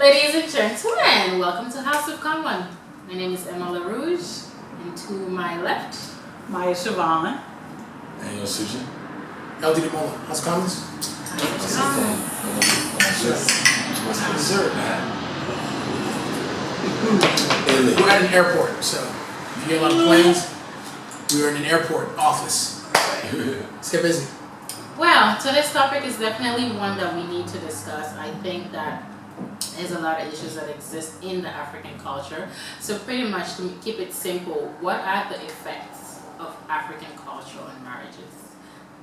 Ladies and gentlemen, welcome to House of Common. My name is Emma LaRouge, and to my left, Maya Siobhan. And yo, Suji. LD Demola, House of Commons. What's dessert, man? We're at an airport, so if you hear a lot of planes, we are in an airport office. Let's get busy. well, today's topic is definitely one that we need to discuss. I think that there's a lot of issues that exist in the African culture. So pretty much, to keep it simple, what are the effects of African culture on marriages?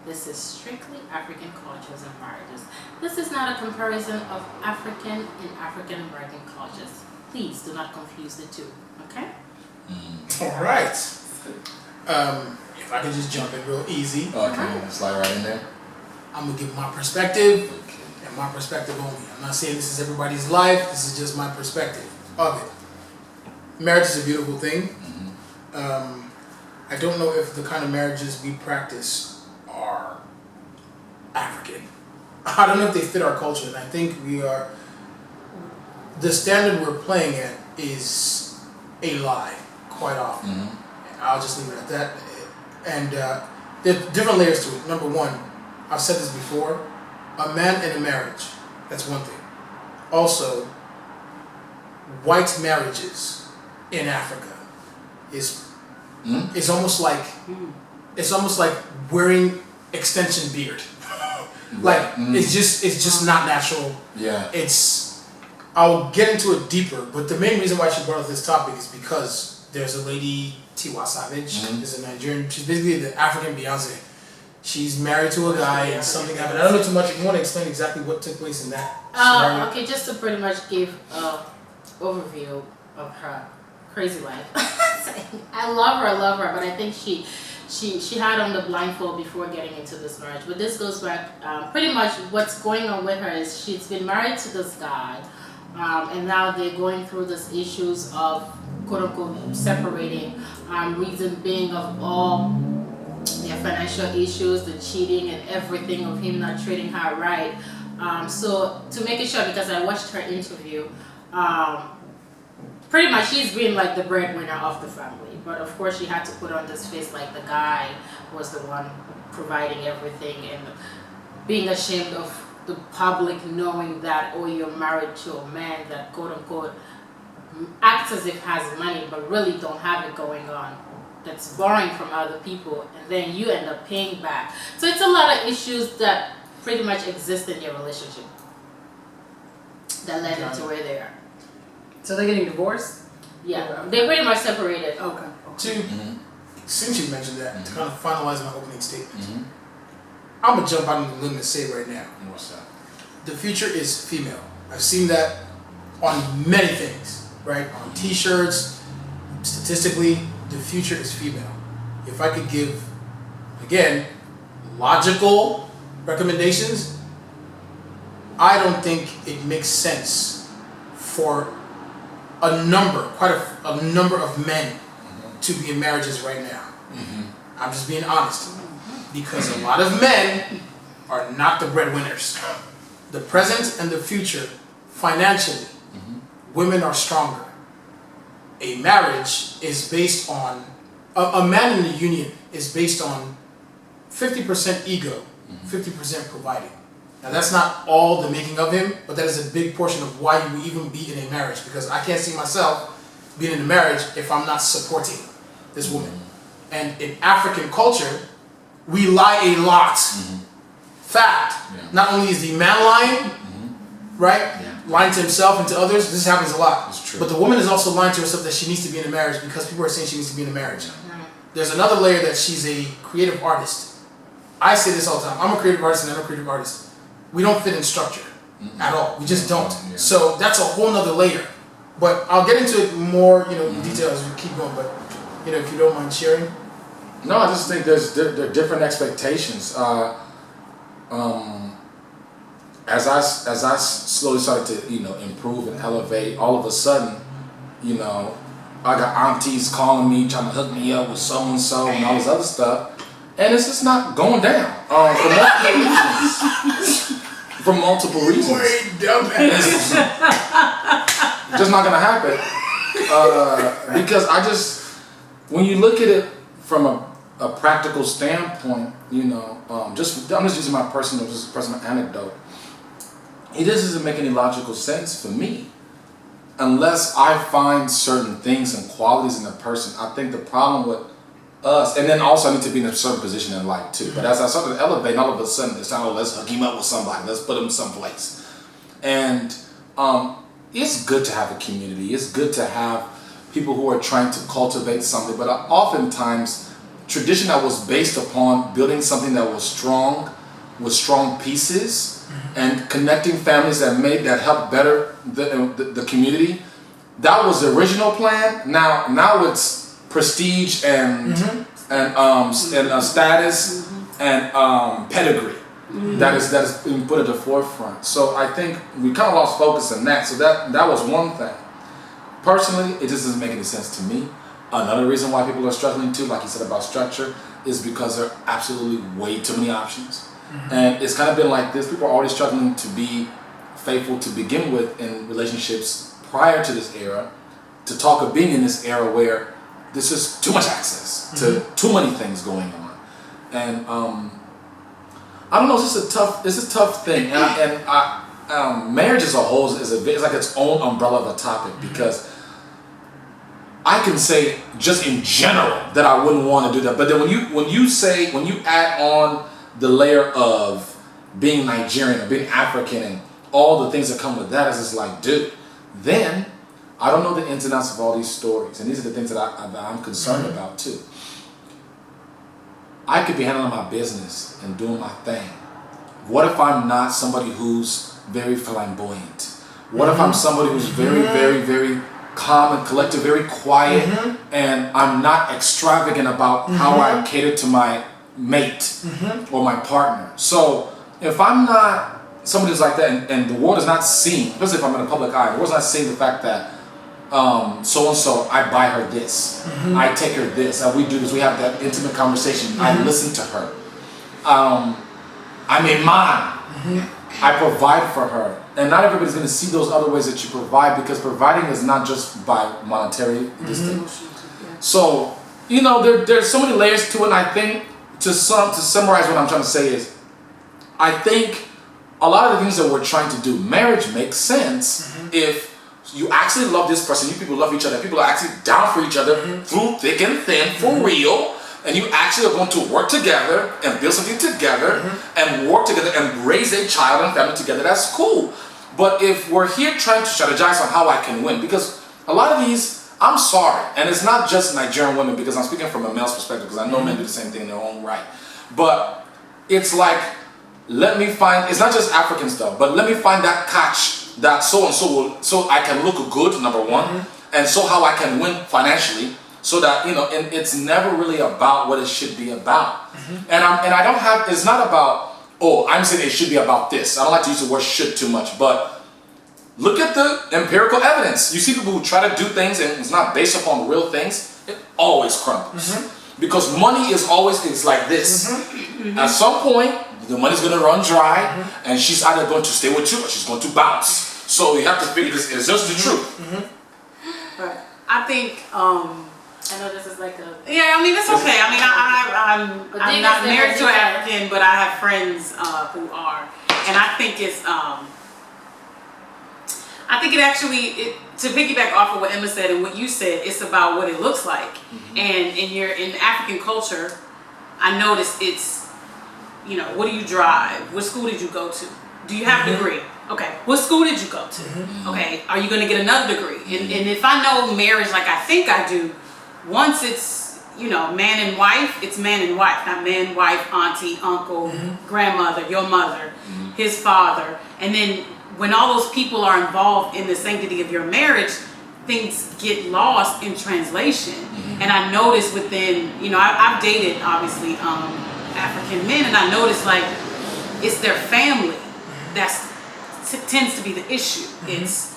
This is strictly African cultures and marriages. This is not a comparison of African and African American cultures. Please do not confuse the two, okay? All right. If I can just jump in real easy, Okay, slide right in there. I'm gonna give my perspective and my perspective only. I'm not saying this is everybody's life. This is just my perspective of it. Marriage is a beautiful thing. I don't know if the kind of marriages we practice are African. I don't know if they fit our culture, and I think we are. The standard we're playing at is a lie quite often. I'll just leave it at that. And there are different layers to it. Number one, I've said this before, a man and a marriage, that's one thing. Also, white marriages in Africa is almost like wearing extension beard. Like it's just not natural. Yeah. I'll get into it deeper, but the main reason why she brought up this topic is because there's a lady, Tiwa Savage, is a Nigerian. She's basically the African Beyonce. She's married to a guy and something happened. I don't know too much. If you want to explain exactly what took place in that scenario. Okay, just to pretty much give an overview of her crazy life. I love her, but I think she had on the blindfold before getting into this marriage. But this goes back, pretty much what's going on with her is she's been married to this guy, and now they're going through these issues of quote-unquote separating, reason being of all their financial issues, the cheating and everything of him not treating her right. So to make it short, because I watched her interview, pretty much she's been like the breadwinner of the family, but of course she had to put on this face like the guy was the one providing everything and being ashamed of the public knowing that, oh, you're married to a man that quote unquote acts as if has money but really don't have it going on, that's borrowing from other people, and then you end up paying back. So it's a lot of issues that pretty much exist in your relationship that led into where they are. So they're getting divorced? Yeah, they pretty much separated. Okay. Since you mentioned that, to kind of finalize my opening statement, I'm going to jump out on the limb and say right now, What's that? the future is female. I've seen that on many things, right? On t-shirts, statistically, the future is female. If I could give, again, logical recommendations, I don't think it makes sense for quite a number of men to be in marriages right now. I'm just being honest. Because a lot of men are not the breadwinners. The present and the future, financially, women are stronger. A marriage is based on, a man in a union is based on 50% ego, 50% providing. Now that's not all the making of him, but that is a big portion of why you would even be in a marriage, because I can't see myself being in a marriage if I'm not supporting this woman. And in African culture, we lie a lot. Fact. Yeah. Not only is the man lying, right? Yeah. Lying to himself and to others. This happens a lot. It's true. But the woman is also lying to herself that she needs to be in a marriage because people are saying she needs to be in a marriage. There's another layer that she's a creative artist. I say this all the time. I'm a creative artist and I'm a creative artist. We don't fit in structure at all. We just don't. Yeah. So that's a whole nother layer. But I'll get into it more, in detail as we keep going. But if you don't mind sharing. No, I just think there are different expectations. As I slowly started to improve and elevate, all of a sudden, I got aunties calling me trying to hook me up with so and so and all this other stuff, and it's just not going down. For multiple reasons. for multiple reasons. Wait, dumbass. Just not gonna happen. Because when you look at it from a practical standpoint, I'm just using my personal anecdote. It doesn't make any logical sense for me unless I find certain things and qualities in a person. I think the problem with us, and then also I need to be in a certain position in life too. But as I started to elevate, all of a sudden it's like, let's hook him up with somebody, let's put him someplace. And it's good to have a community. It's good to have people who are trying to cultivate something. But oftentimes, tradition that was based upon building something that was strong, with strong pieces, and connecting families that helped better the community. That was the original plan. Now it's prestige and status and pedigree that is being put at the forefront. So I think we kind of lost focus on that. So that was one thing. Personally, it just doesn't make any sense to me. Another reason why people are struggling too, like you said about structure, is because there are absolutely way too many options. And it's kind of been like this. People are already struggling to be faithful to begin with in relationships prior to this era, to talk of being in this era where there's just too much access to too many things going on. And I don't know, it's a tough thing. And marriage as a whole is like its own umbrella of a topic, because I can say just in general that I wouldn't want to do that. But then when you add on the layer of being Nigerian or being African and all the things that come with that, is just like, dude, then I don't know the ins and outs of all these stories. And these are the things that I'm concerned about too. I could be handling my business and doing my thing. What if I'm not somebody who's very flamboyant? What if I'm somebody who's very, very, very calm and collected, very quiet, and I'm not extravagant about how I cater to my mate or my partner? So if I'm not somebody who's like that, and the world is not seeing, especially if I'm in a public eye, the world's not seeing the fact that so-and-so, I buy her this, I take her this, and we do this, we have that intimate conversation, I listen to her, I'm a man, I provide for her. And not everybody's going to see those other ways that you provide, because providing is not just by monetary distinction. So, there's so many layers to it, and I think to summarize what I'm trying to say is, I think a lot of the things that we're trying to do, marriage makes sense if you actually love this person, you people love each other, people are actually down for each other through thick and thin, for real, and you actually are going to work together and build something together and work together and raise a child and family together. That's cool. But if we're here trying to strategize on how I can win, because a lot of these, I'm sorry, and it's not just Nigerian women, because I'm speaking from a male's perspective, because I know men do the same thing in their own right. But it's like, it's not just Africans though, but let me find that catch that so-and-so will, so I can look good, number one, and so how I can win financially, so that, and it's never really about what it should be about. And I don't have, it's not about, I'm saying it should be about this. I don't like to use the word should too much, but look at the empirical evidence. You see people who try to do things and it's not based upon real things, it always crumbles. Because money is like this. At some point, the money's going to run dry, and she's either going to stay with you or she's going to bounce. So you have to figure this. It's just the truth. Right. I think. I know this is like a... Yeah, I mean, it's okay. I mean, I'm not married to an African, but I have friends who are. And I think it's... I think it actually... to piggyback off of what Emma said and what you said, it's about what it looks like. And in African culture, I noticed it's, what do you drive? What school did you go to? Do you have a degree? Okay. What school did you go to? Okay. Are you going to get another degree? And if I know marriage like I think I do, once it's, man and wife, it's man and wife, not man, wife, auntie, uncle, grandmother, your mother, his father. And then when all those people are involved in the sanctity of your marriage, things get lost in translation. And I noticed within, I've dated, obviously, African men, and I noticed, like, it's their family that tends to be the issue. It's,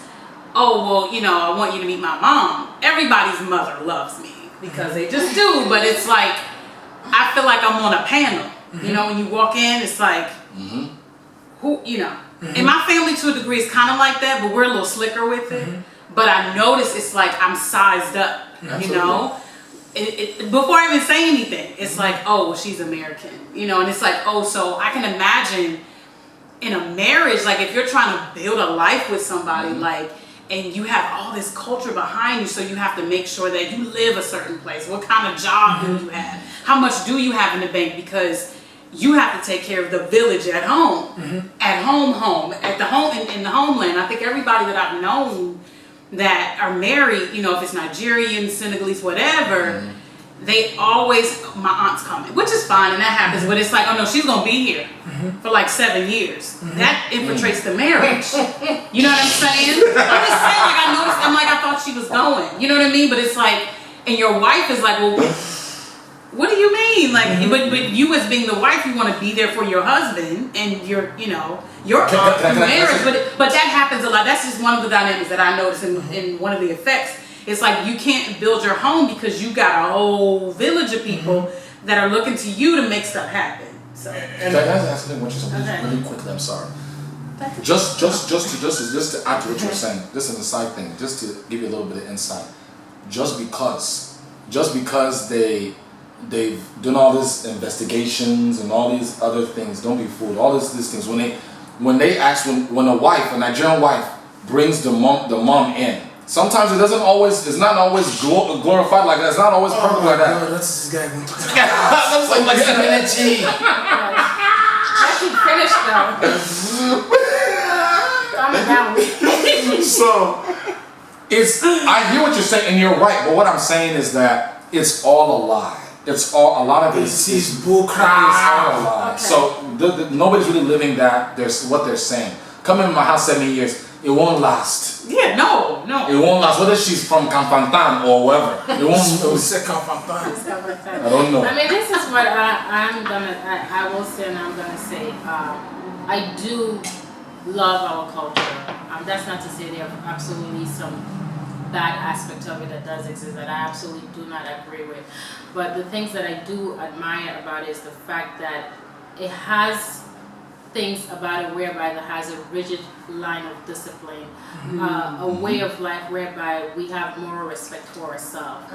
I want you to meet my mom. Everybody's mother loves me because they just do, but it's like, I feel like I'm on a panel. When you walk in, it's like, who, And my family to a degree is kind of like that, but we're a little slicker with it. But I notice it's like I'm sized up, you know? Before I even say anything, it's like, oh, well, she's American, you know? And it's like, oh, so I can imagine in a marriage, like if you're trying to build a life with somebody, like, and you have all this culture behind you, so you have to make sure that you live a certain place. What kind of job do you have? How much do you have in the bank? Because you have to take care of the village at home, at home, at the home, in the homeland. I think everybody that I've known that are married, you know, if it's Nigerian, Senegalese, whatever, they always, my aunt's coming, which is fine, and that happens, but it's like, oh no, she's gonna be here for like 7 years. That infiltrates the marriage. You know what I'm saying? I'm just saying, like, I noticed, I'm like, I thought she was going. You know what I mean? But it's like, and your wife is like, well, what do you mean? Like, but you as being the wife, you want to be there for your husband and your, you know, your marriage. But that happens a lot. That's just one of the dynamics that I noticed in one of the effects. It's like you can't build your home because you got a whole village of people that are looking to you to make stuff happen. So. Can I ask you something really quickly? I'm sorry. Just to add to what you're saying, just an aside thing, just to give you a little bit of insight. Just because they've done all these investigations and all these other things, don't be fooled. All these things when a wife, a Nigerian wife, brings the mom in. Sometimes it's not always glorified like that. It's not always perfect like that. God, that's this guy going to like energy. Let me finish though. Calm down. So I hear what you're saying, and you're right. But what I'm saying is that it's all a lie. It's all a lot of it. It's bull crap. It's all a lie. Okay. So nobody's really living that. There's what they're saying. Come in my house 7 years. It won't last. Yeah, no. It won't last. Whether she's from Kampantan or wherever. It won't. I don't know. I mean, this is what I will say, and I'm gonna say. I do love our culture. That's not to say there are absolutely some bad aspect of it that does exist that I absolutely do not agree with. But the things that I do admire about it is the fact that it has things about it whereby it has a rigid line of discipline, a way of life whereby we have moral respect for ourselves.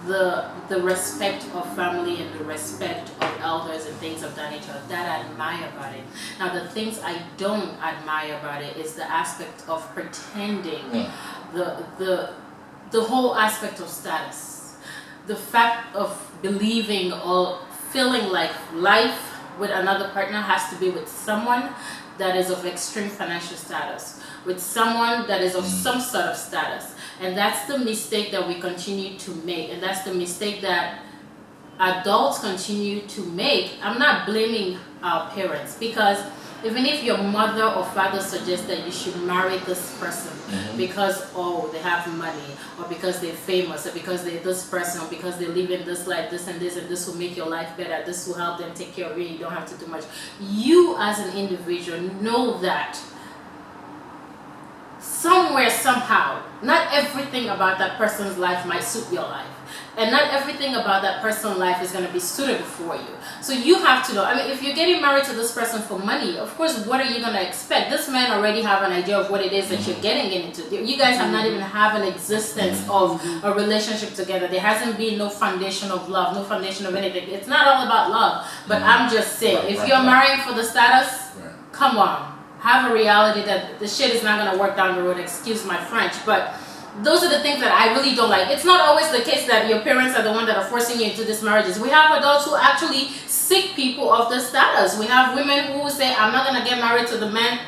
The respect of family and the respect of elders and things of that nature, that I admire about it. Now the things I don't admire about it is the aspect of pretending, the whole aspect of status, the fact of believing or feeling like life with another partner has to be with someone that is of extreme financial status, with someone that is of some sort of status. And that's the mistake that we continue to make, and that's the mistake that adults continue to make. I'm not blaming our parents, because even if your mother or father suggests that you should marry this person because, oh, they have money, or because they're famous, or because they're this person, or because they live in this life, this and this will make your life better, this will help them take care of you, you don't have to do much. You as an individual know that somewhere, somehow, not everything about that person's life might suit your life. And not everything about that person's life is going to be suitable for you. So you have to know. I mean, if you're getting married to this person for money, of course, what are you going to expect? This man already have an idea of what it is that you're getting into. You guys have not even have an existence of a relationship together. There hasn't been no foundation of love, no foundation of anything. It's not all about love. But I'm just saying, if you're marrying for the status, come on. Have a reality that the shit is not going to work down the road. Excuse my French, but those are the things that I really don't like. It's not always the case that your parents are the ones that are forcing you into these marriages. We have adults who actually seek people of the status. We have women who say, I'm not going to get married to the man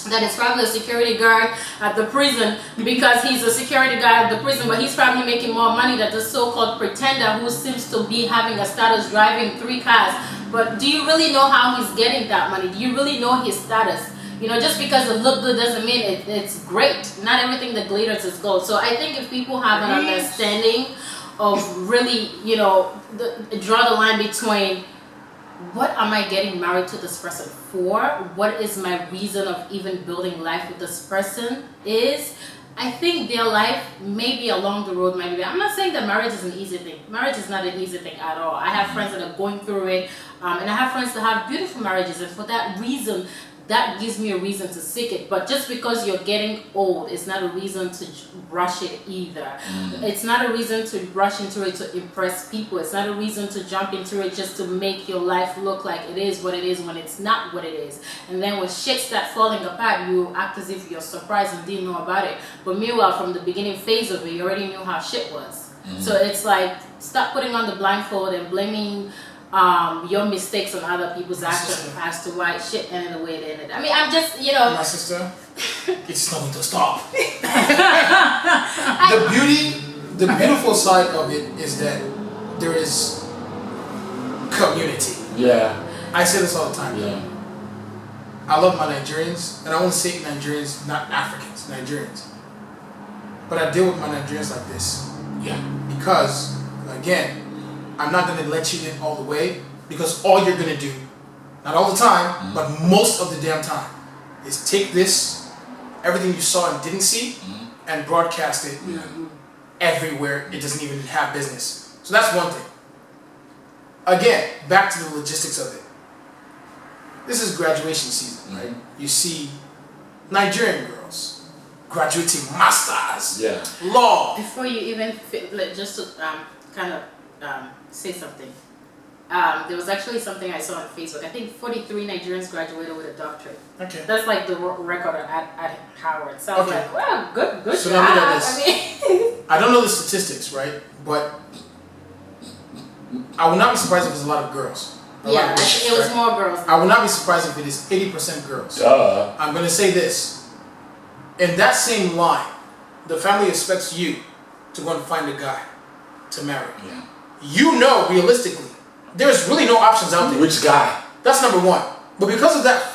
that is probably a security guard at the prison because he's a security guard at the prison, but he's probably making more money than the so-called pretender who seems to be having a status, driving 3 cars. But do you really know how he's getting that money? Do you really know his status? You know, just because it look good doesn't mean it's great. Not everything that glitters is gold. So I think if people have an understanding of really, you know, draw the line between what am I getting married to this person for? What is my reason of even building life with this person is, I think their life maybe along the road might be. I'm not saying that marriage is an easy thing. Marriage is not an easy thing at all. I have friends that are going through it, and I have friends that have beautiful marriages, and for that reason, that gives me a reason to seek it. But just because you're getting old, it's not a reason to rush it either. It's not a reason to rush into it to impress people. It's not a reason to jump into it just to make your life look like it is what it is when it's not what it is. And then when shit starts falling apart, you act as if you're surprised and didn't know about it. But meanwhile, from the beginning phase of it, you already knew how shit was. So it's like, stop putting on the blindfold and blaming your mistakes on other people's actions as to why shit ended the way it ended. I mean, I'm just, you know. My sister, it's not going to stop. The beautiful side of it is that there is community. Yeah. I say this all the time. Yeah. I love my Nigerians, and I won't say Nigerians, not Africans, Nigerians. But I deal with my Nigerians like this. Yeah. Because, again, I'm not going to let you in all the way, because all you're going to do, not all the time, but most of the damn time, is take this, everything you saw and didn't see, and broadcast it everywhere it doesn't even have business. So that's one thing. Again, back to the logistics of it. This is graduation season, right? You see Nigerian girls graduating masters, law. Before you even, just to kind of say something. There was actually something I saw on Facebook. I think 43 Nigerians graduated with a doctorate. Okay. That's like the record at Howard. So I was like, well, good So job. now look at this. I mean, I don't know the statistics, right? But I would not be surprised if it's a lot of girls. yeah, it was more girls. I would not be surprised if it is 80% girls. I'm going to say this. In that same line, the family expects you to go and find a guy to marry. Yeah. You know, realistically, there's really no options out there. Which guy? That's number one. But because of that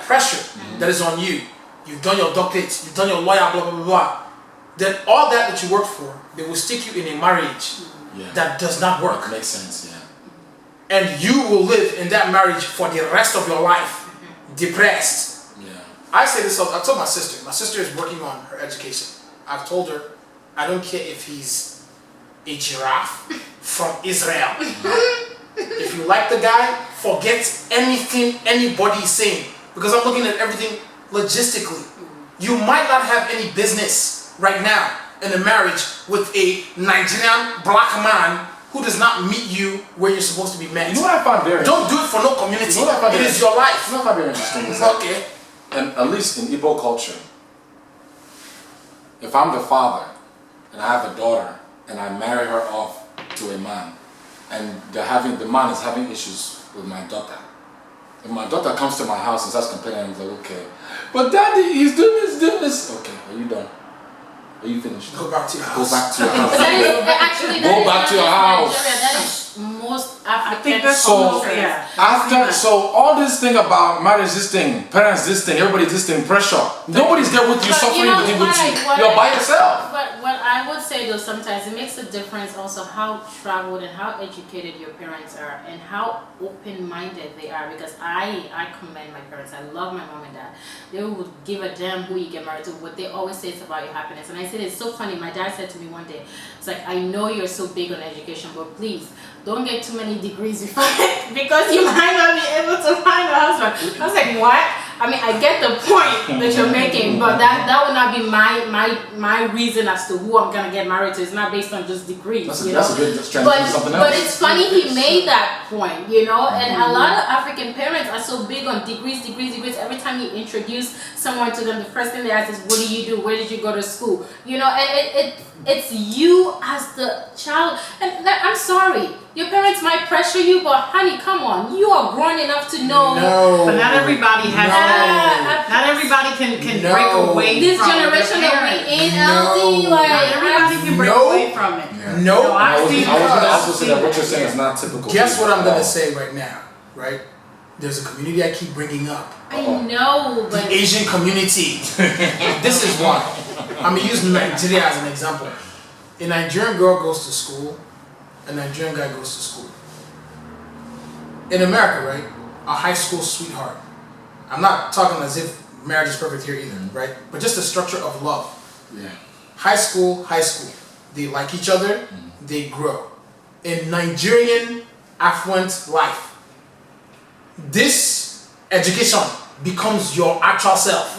pressure that is on you, you've done your doctorates, you've done your lawyer, blah, blah, blah, blah, then all that you worked for, they will stick you in a marriage that does not work. Makes sense, yeah. And you will live in that marriage for the rest of your life, depressed. Yeah. I say this, I told my sister is working on her education. I've told her, I don't care if he's a giraffe from Israel. If you like the guy, forget anything anybody is saying. Because I'm looking at everything logistically. You might not have any business right now in a marriage with a Nigerian black man who does not meet you where you're supposed to be met. You know what I find very Don't do it for no community. You know what I find it is your life. You know what I find very interesting is that, Okay. and at least in Igbo culture, if I'm the father and I have a daughter and I marry her off to a man, and the man is having issues with my daughter. If my daughter comes to my house and starts complaining, I'm like, okay, but daddy, he's doing this. Okay, are you done? Are you finished? Go back to your Go house. back to your house. Go back to your house. That is most I think African that's So, almost, yeah. So all this thing about marriage, this thing, parents, this thing, everybody, this thing, pressure. Nobody's there with you, But suffering you know with you. what You're by yourself. But what I would say though, sometimes it makes a difference also how traveled and how educated your parents are and how open-minded they are. Because I commend my parents. I love my mom and dad. They would give a damn who you get married to. What they always say is about your happiness. And I said it's so funny. My dad said to me one day, it's like, I know you're so big on education, but please don't get too many degrees before because you might not be able to find a husband. I was like, what? I mean, I get the point that you're making, but that would not be my reason as to who I'm gonna get married to. It's not based on just degrees. That's a good strength to something else. But it's funny he made that point, you know. And a lot of African parents are so big on degrees. Every time you introduce someone to them, the first thing they ask is, "What do you do? Where did you go to school?" You know, and it's you as the child. And I'm sorry, your parents might pressure you, but honey, come on, you are grown enough to know. No. But not everybody has. Not everybody can break away This from generation their that we in, No. LD, like Not everybody can break No. away from it. Yeah. No. No, I was seen going to it. also say that what you're saying is not typical. Guess what I'm Oh. gonna say right now, right? There's a community I keep bringing up. I know, but The Asian community. This is one. I'm gonna use Nigeria as an example. A Nigerian girl goes to school, a Nigerian guy goes to school. In America, right? A high school sweetheart. I'm not talking as if marriage is perfect here either, right? But just the structure of love. Yeah. High school. They like each other, they grow. In Nigerian affluent life, this education becomes your actual self.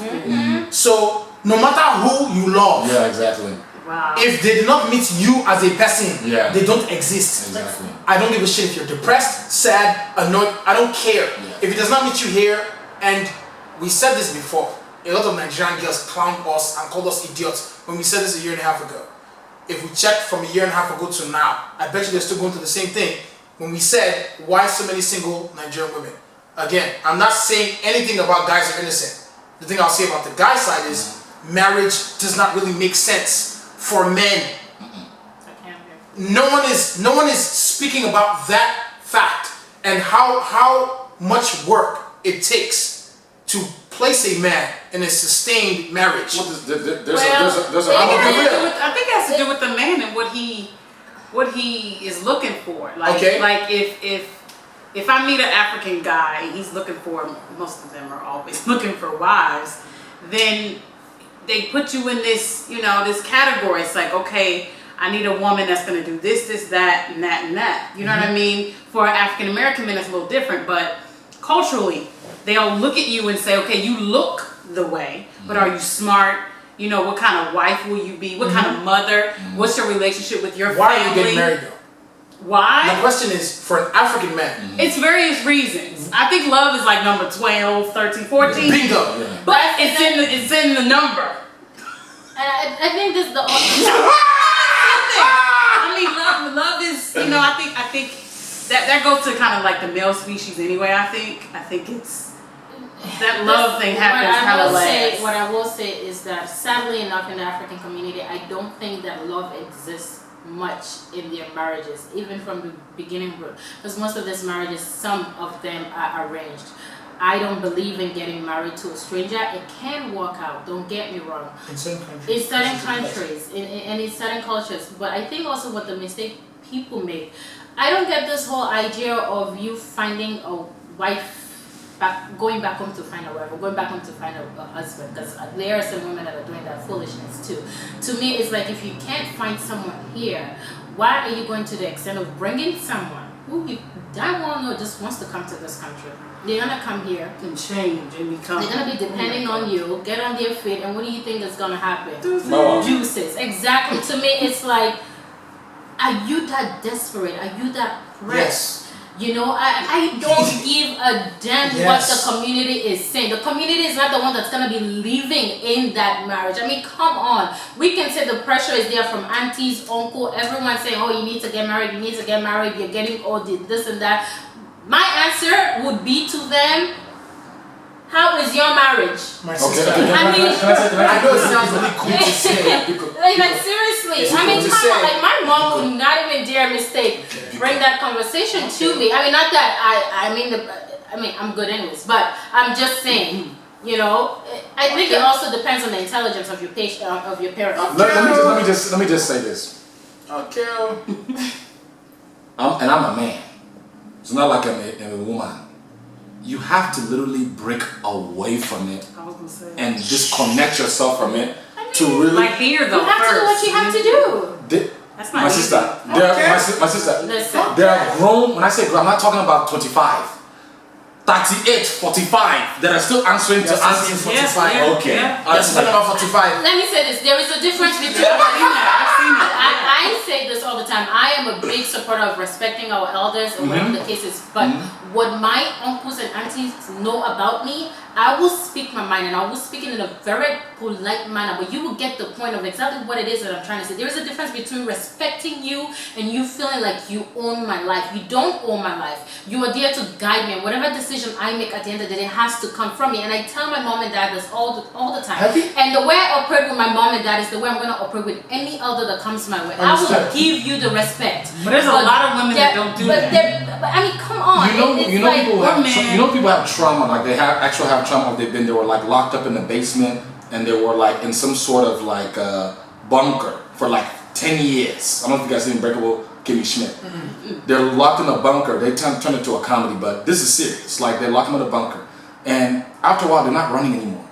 So no matter who you love, Yeah, exactly. Wow. if they did not meet you as a person, Yeah. they don't exist. Exactly. I don't give a shit if you're depressed, sad, annoyed. I don't care. Yeah. If it does not meet you here, and we said this before, a lot of Nigerian girls clown us and called us idiots when we said this a year and a half ago. If we check from a year and a half ago to now, I bet you they're still going through the same thing. When we said, why so many single Nigerian women? Again, I'm not saying anything about guys are innocent. The thing I'll say about the guy side is marriage does not really make sense for men. No one is speaking about that fact and how much work it takes to place a man in a sustained marriage. What is, there's a I think it has to do with the man and what he is looking for. Like, Okay. like if I meet an African guy, he's looking for, most of them are always looking for wives, then they put you in this, this category. It's like, okay, I need a woman that's going to do this, that, and that, and that. You know what I mean? For African American men, it's a little different, but culturally, they'll look at you and say, okay, you look the way, but are you smart? What kind of wife will you be? What kind of mother? What's your relationship with your Why family? are you getting married though? Why? My question is, for an African man, It's various reasons. I think love is like number 12, 13, 14. bingo. Yeah. But it's in the number. And I think this is the I mean, love is, I think that goes to kind of like the male species anyway. I think it's that love thing happens kind of like. What I will say is that sadly enough in the African community, I don't think that love exists much in their marriages, even from the beginning, because most of these marriages, some of them are arranged. I don't believe in getting married to a stranger. It can work out, don't get me wrong. In certain countries. In certain countries, and in certain cultures. But I think also what the mistake people make, I don't get this whole idea of you finding a wife, going back home to find a wife, or going back home to find a husband, because there are some women that are doing that foolishness too. To me, it's like, if you can't find someone here, why are you going to the extent of bringing someone who you damn well know just wants to come to this country? They're gonna come here And change and become. they're gonna be depending on you, get on their feet, and what do you think is gonna happen? No. Juices. Exactly. To me, it's like, are you that desperate? Are you that pressed? Yes. I don't give a damn Yes. what the community is saying. The community is not the one that's gonna be living in that marriage. I mean, come on. We can say the pressure is there from aunties, uncle, everyone saying, oh, you need to get married, you're getting all this and that. My answer would be to them, how is your marriage? My Okay, sister. okay. I mean- I know it sounds really cool to say. Like seriously, It's I mean, cool to come on, say. like my mom would not even dare mistake bring that conversation to me. I mean, not that I mean I'm good anyways, but I'm just saying, I think it also depends on the intelligence of your patient, of your parents. Let me just say this. Okay. I'm a man. It's not like I'm a woman. You have to literally break away from it I was gonna say. and disconnect yourself from it to really. Like here though, You have to do what you have to do. That's not My easy. sister, my sister, Listen. there are grown, when I say grown, I'm not talking about 25, 38, 45 that are still answering to aunties. 45. Yeah, Okay. yeah. That's talking about 45. Let me say this: there is a difference between. I've seen it. I say this all the time. I am a big supporter of respecting our elders and whatever the case is. But what my uncles and aunties know about me, I will speak my mind, and I will speak it in a very polite manner. But you will get the point of exactly what it is that I'm trying to say. There is a difference between respecting you and you feeling like you own my life. You don't own my life. You are there to guide me. And whatever decision I make at the end of the day has to come from me. And I tell my mom and dad this all the time. Have you- And the way I operate with my mom and dad is the way I'm going to operate with any elder that comes my way. I will Understood. give you the respect. But there's a lot of women that don't do that. But I mean, come on. It's like, People have trauma, like they have trauma. They were like locked up in the basement, and they were like in some sort of like bunker for like 10 years. I don't know if you guys seen Unbreakable Kimmy Schmidt. They're locked in a bunker. They turn it to a comedy, but this is serious. Like they lock them in a bunker, and after a while, they're not running anymore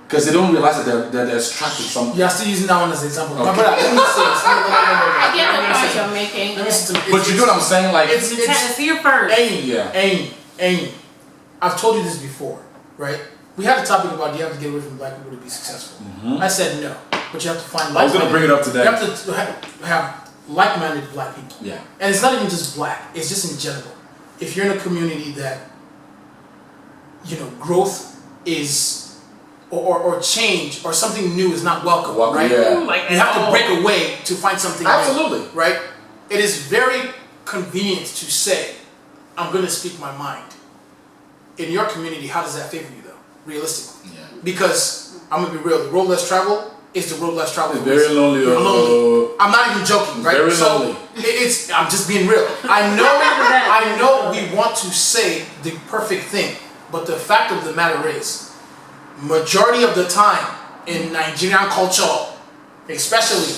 because they don't realize that they're trapped in something. You are still using that one as an example. Okay. My brother, let me say this. I get the point you're making. But you know what I'm saying? Like It's here first. Yeah. Aim. I've told you this before, right? we had a topic about do you have to get away from black people to be successful? I said no, but you have to find. I was going to bring it up today. You have to have like-minded black people. Yeah. And it's not even just black; it's just in general. If you're in a community that, growth is, or change or something new is not welcome, right? Yeah. Like You have to break away to find something Absolutely. new, right? It is very convenient to say, I'm going to speak my mind. In your community, how does that favor you, though, realistically? Yeah. Because, I'm going to be real, the road less traveled is the road less traveled. It's very lonely. You're lonely. I'm not even joking, right? Very lonely. I'm just being real. I know we want to say the perfect thing, but the fact of the matter is, majority of the time in Nigerian culture, especially,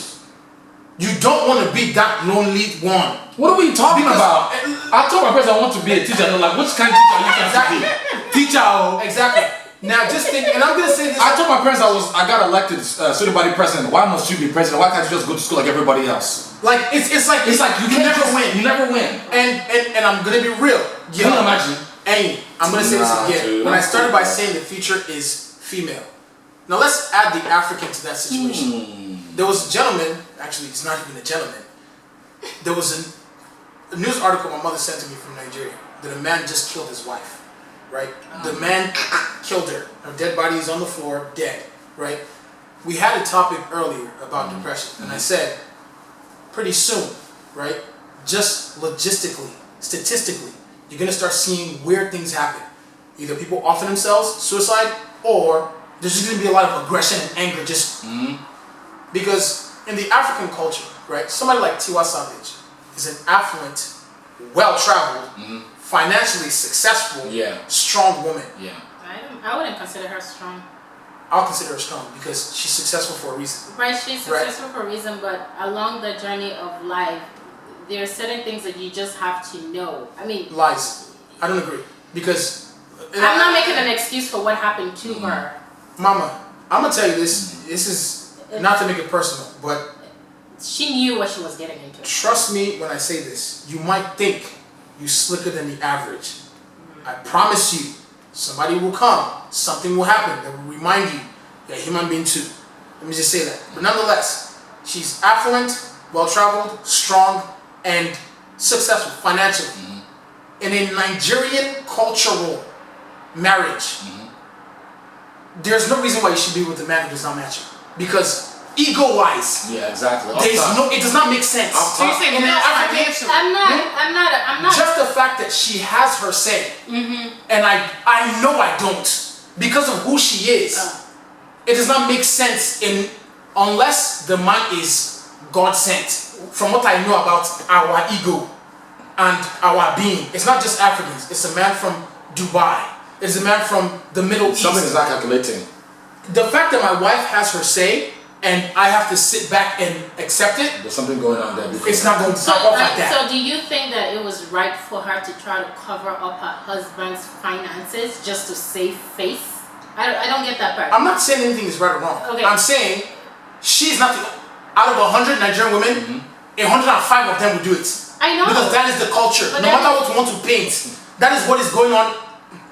you don't want to be that lonely one. What are we talking about? I told my parents I want to be a teacher. They're like, which kind of teacher are you trying to be? Teacher. Exactly. Now just think, and I'm gonna say this. I told my parents I got elected student body president. Why must you be president? Why can't you just go to school like everybody else? Like it's like you never win. You never win. And I'm gonna be real. Can you imagine? And I'm gonna say this again. Dude, when I started by saying the future is female. Now let's add the African to that situation. There was a gentleman. Actually, it's not even a gentleman. There was a news article my mother sent to me from Nigeria that a man just killed his wife. Right? The man killed her. Her dead body is on the floor, dead. Right? We had a topic earlier about depression, and I said, pretty soon, right? Just logistically, statistically, you're gonna start seeing weird things happen. Either people offer themselves suicide, or there's just gonna be a lot of aggression and anger just because in the African culture, right? Somebody like Tiwa Savage is an affluent, well-traveled, financially successful, strong woman. Yeah. I wouldn't consider her strong. I'll consider her strong because she's successful for a reason. Right, she's successful for a reason, but along the journey of life, there are certain things that you just have to know. I mean, Lies. I don't agree because I'm not making an excuse for what happened to her. Mama, I'm gonna tell you this. This is not to make it personal, but she knew what she was getting into. Trust me when I say this. You might think you're slicker than the average. I promise you, somebody will come, something will happen that will remind you you're a human being too. Let me just say that. But nonetheless, she's affluent, well-traveled, strong, and successful financially. In a Nigerian cultural marriage, there's no reason why you should be with a man who does not match you. Because ego-wise, Yeah, exactly. it does not make sense. So you're saying In an African, I'm not. just the fact that she has her say, and I know I don't, because of who she is, it does not make sense unless the man is God sent. From what I know about our ego and our being, it's not just Africans. It's a man from Dubai. It's a man from the Middle East. Something is not calculating. The fact that my wife has her say, and I have to sit back and accept it, There's something going on there. it's not going to stop off like that. So do you think that it was right for her to try to cover up her husband's finances just to save face? I don't get that part. I'm not saying anything is right or wrong. Okay. I'm saying she's not out of 100 Nigerian women, 105 of them will do it. I know. Because that is the culture. But no matter what you want to paint, that is what is going on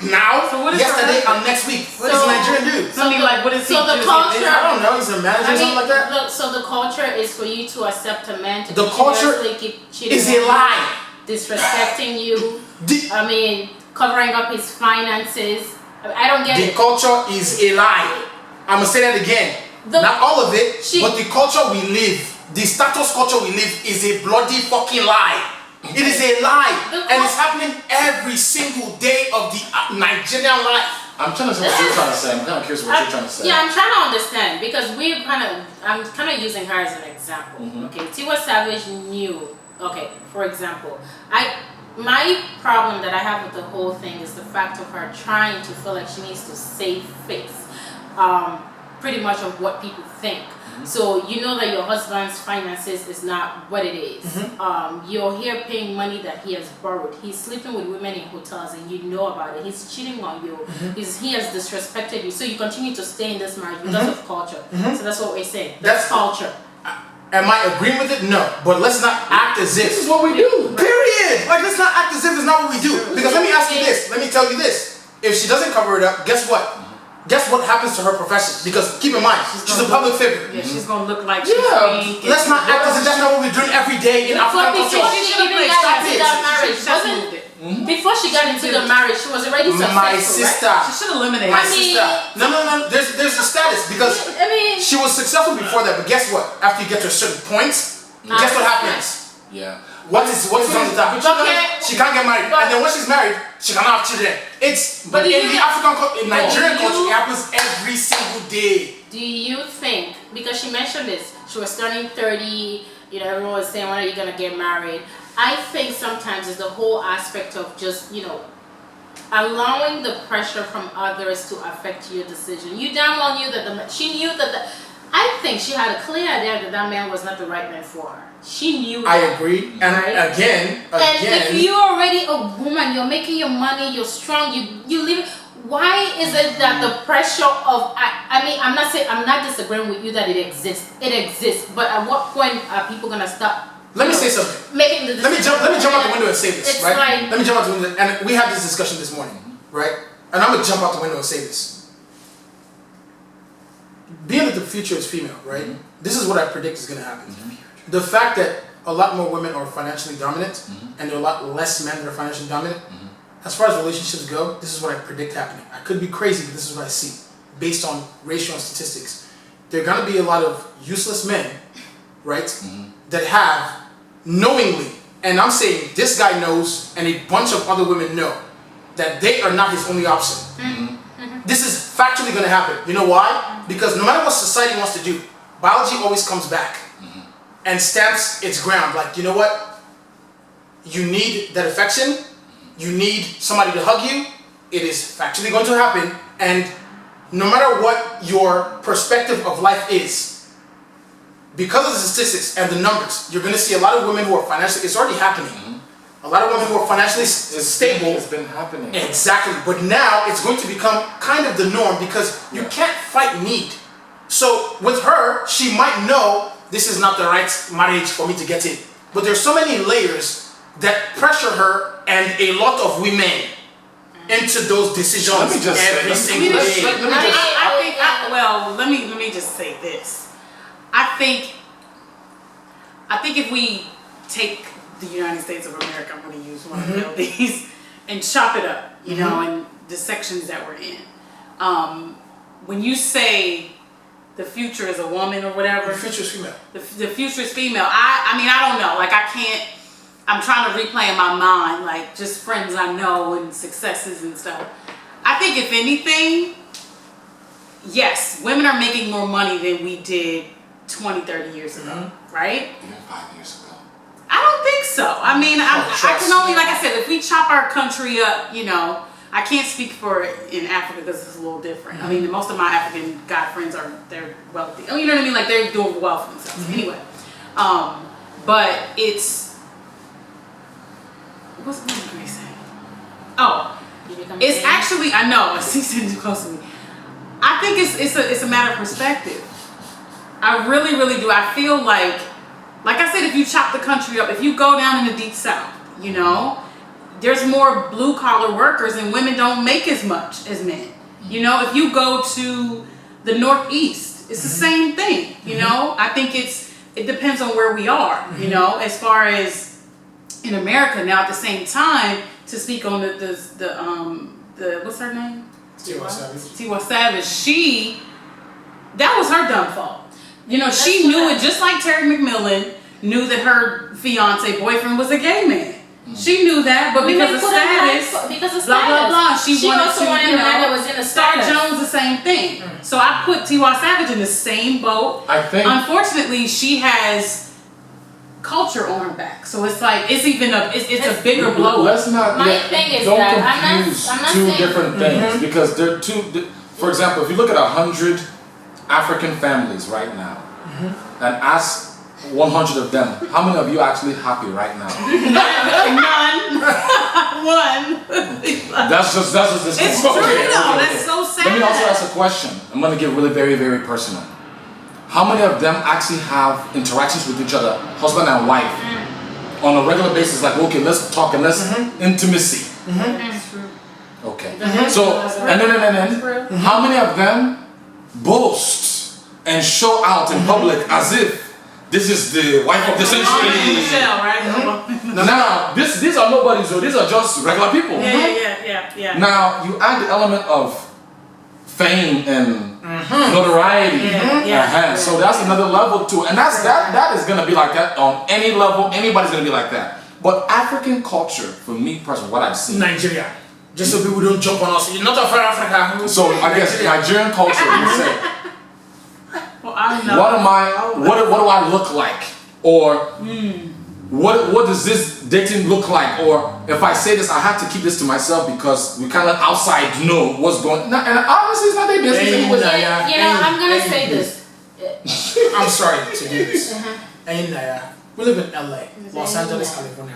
now, So what is yesterday, her and next week. What is a Nigerian dude? I mean, like, what is he So the doing? culture. I don't know. He's a manager or something like that. So the culture is for you to accept a man to The culture continuously keep cheating Is on a you, lie. disrespecting you. The, I mean, covering up his finances. I don't get the it. culture is a lie. I'm gonna say that again. Not all of it, but the culture we live, the status culture we live, is a bloody fucking lie. It is a lie, and it's happening every single day of the Nigerian life. I'm trying to say what you're trying to say. I'm kind of curious what you're trying to say. Yeah, I'm trying to understand because I'm kind of using her as an example. Okay, Tiwa Savage knew. Okay, for example, my problem that I have with the whole thing is the fact of her trying to feel like she needs to save face, pretty much of what people think. So you know that your husband's finances is not what it is. You're here paying money that he has borrowed. He's sleeping with women in hotels and you know about it. He's cheating on you. He has disrespected you. So you continue to stay in this marriage because of culture. So that's what we're saying. That's culture. Am I agreeing with it? No. But let's not act as if. This is what we do. Period. Like, let's not act as if it's not what we do. Because let me ask you this. Let me tell you this. If she doesn't cover it up, guess what? guess what happens to her profession? Because keep in mind, she's a public figure. Yeah, she's gonna look like she's Yeah, fake. Let's not act as if that's not what we're doing every day in African Before culture. she even got into that marriage, wasn't Mm-hmm. before she got into the marriage, she was already successful, My sister. She should eliminate. My I mean- sister. No. There's a status because right? I mean, she was successful before that, but guess what? After you get to a certain point, guess what happens? Yeah. What is on the top? Okay. She can't get married, and then when she's married, she cannot have children. But in the African culture, in Nigerian culture, it happens every single day. do you think, because she mentioned this, she was turning 30, you know, everyone was saying, when are you going to get married? I think sometimes it's the whole aspect of just, you know, allowing the pressure from others to affect your decision. You damn well knew that she knew that I think she had a clear idea that that man was not the right man for her. She knew I that. agree, and Right? again, And if you're already a woman, you're making your money, you're strong, you live. Why is it that the pressure of I mean, I'm not disagreeing with you that it exists. It exists, but at what point are people gonna stop? let me say something. Making the Let me decision? jump out the window and say this, It's right? like- Let me jump out the window, and we had this discussion this morning, right? And I'm gonna jump out the window and say this. Being that the future is female, right? This is what I predict is gonna happen. The fact that a lot more women are financially dominant, and there are a lot less men that are financially dominant. As far as relationships go, this is what I predict happening. I could be crazy, but this is what I see based on ratio and statistics. There are gonna be a lot of useless men, right? That have knowingly, and I'm saying this guy knows, and a bunch of other women know that they are not his only option. This is factually going to happen. You know why? Because no matter what society wants to do, biology always comes back and stamps its ground. Like, you know what? You need that affection. You need somebody to hug you. It is factually going to happen. And no matter what your perspective of life is, because of the statistics and the numbers, you're going to see a lot of women who are financially, it's already happening. A lot of women who are financially stable. It's been happening. Exactly. But now it's going to become kind of the norm because you can't fight need. So with her, she might know this is not the right marriage for me to get in. But there's so many layers that pressure her and a lot of women into those decisions Let me just say- every let me single just- day. Let me just say this. I think if we take the United States of America, I'm going to use one of these, and chop it up, you know, in the sections that we're in. When you say the future is a woman or whatever, The future is female. the future is female. I mean, I don't know. Like, I'm trying to replay in my mind, like, just friends I know and successes and stuff. I think if anything, yes, women are making more money than we did 20, 30 years ago, right? Even 5 years ago. I don't think so. I mean, I trust can only, like I said, if we chop our country up, you know, I can't speak for in Africa because it's a little different. I mean, most of my African guy friends they're wealthy. I mean, you know what I mean? Like, they're doing well for themselves. Anyway, but it's, what was I saying? Oh, it's actually, I know, he's sitting too close to me. I think it's a matter of perspective. I really, really do. I feel like I said, if you chop the country up, if you go down in the deep south, you know, there's more blue collar workers and women don't make as much as men. You know, if you go to the Northeast, it's the same thing. You know, I think it depends on where we are, you know, as far as in America. Now, at the same time, to speak on the what's her name? Tiwa Savage. Tiwa Savage, that was her downfall. You know, she knew it just like Terry McMillan knew that her fiance boyfriend was a gay man. She knew that, but because of status, blah blah blah, she wanted also to, wanted you a man that know, was in a Star status. Jones the same thing. So I put Tiwa Savage in the same boat. I think- unfortunately, she has culture on her back, so it's like it's a bigger blow. Let's not My thing is don't that confuse I'm not two saying- different things because they're two. For example, if you look at 100 African families right now and ask 100 of them, how many of you are actually happy right now? None. One. That's just this. It's true though. That's so sad. Let me also ask a question. I'm going to get really very, very personal. How many of them actually have interactions with each other, husband and wife, on a regular basis? Like, okay, let's talk and let's intimacy. That's true. Okay. So, and then, how many of them boast and show out in public as if this is the wife of the century? Michelle, right? Now, these are nobodies, so these are just regular people. Yeah. Now, you add the element of fame and notoriety. So that's another level too. And that is gonna be like that on any level. Anybody's gonna be like that. But African culture, for me personally, what I've seen. Nigeria. Just so people don't jump on us. You're not from Africa. So I guess Nigerian culture, you say. Well, I don't know. What do I look like? Or what does this dating look like? Or if I say this, I have to keep this to myself because we can't let outside know what's going on. And honestly, it's not their business anyway. I'm gonna say this. I'm sorry to do this. We live in LA, Los Angeles, California.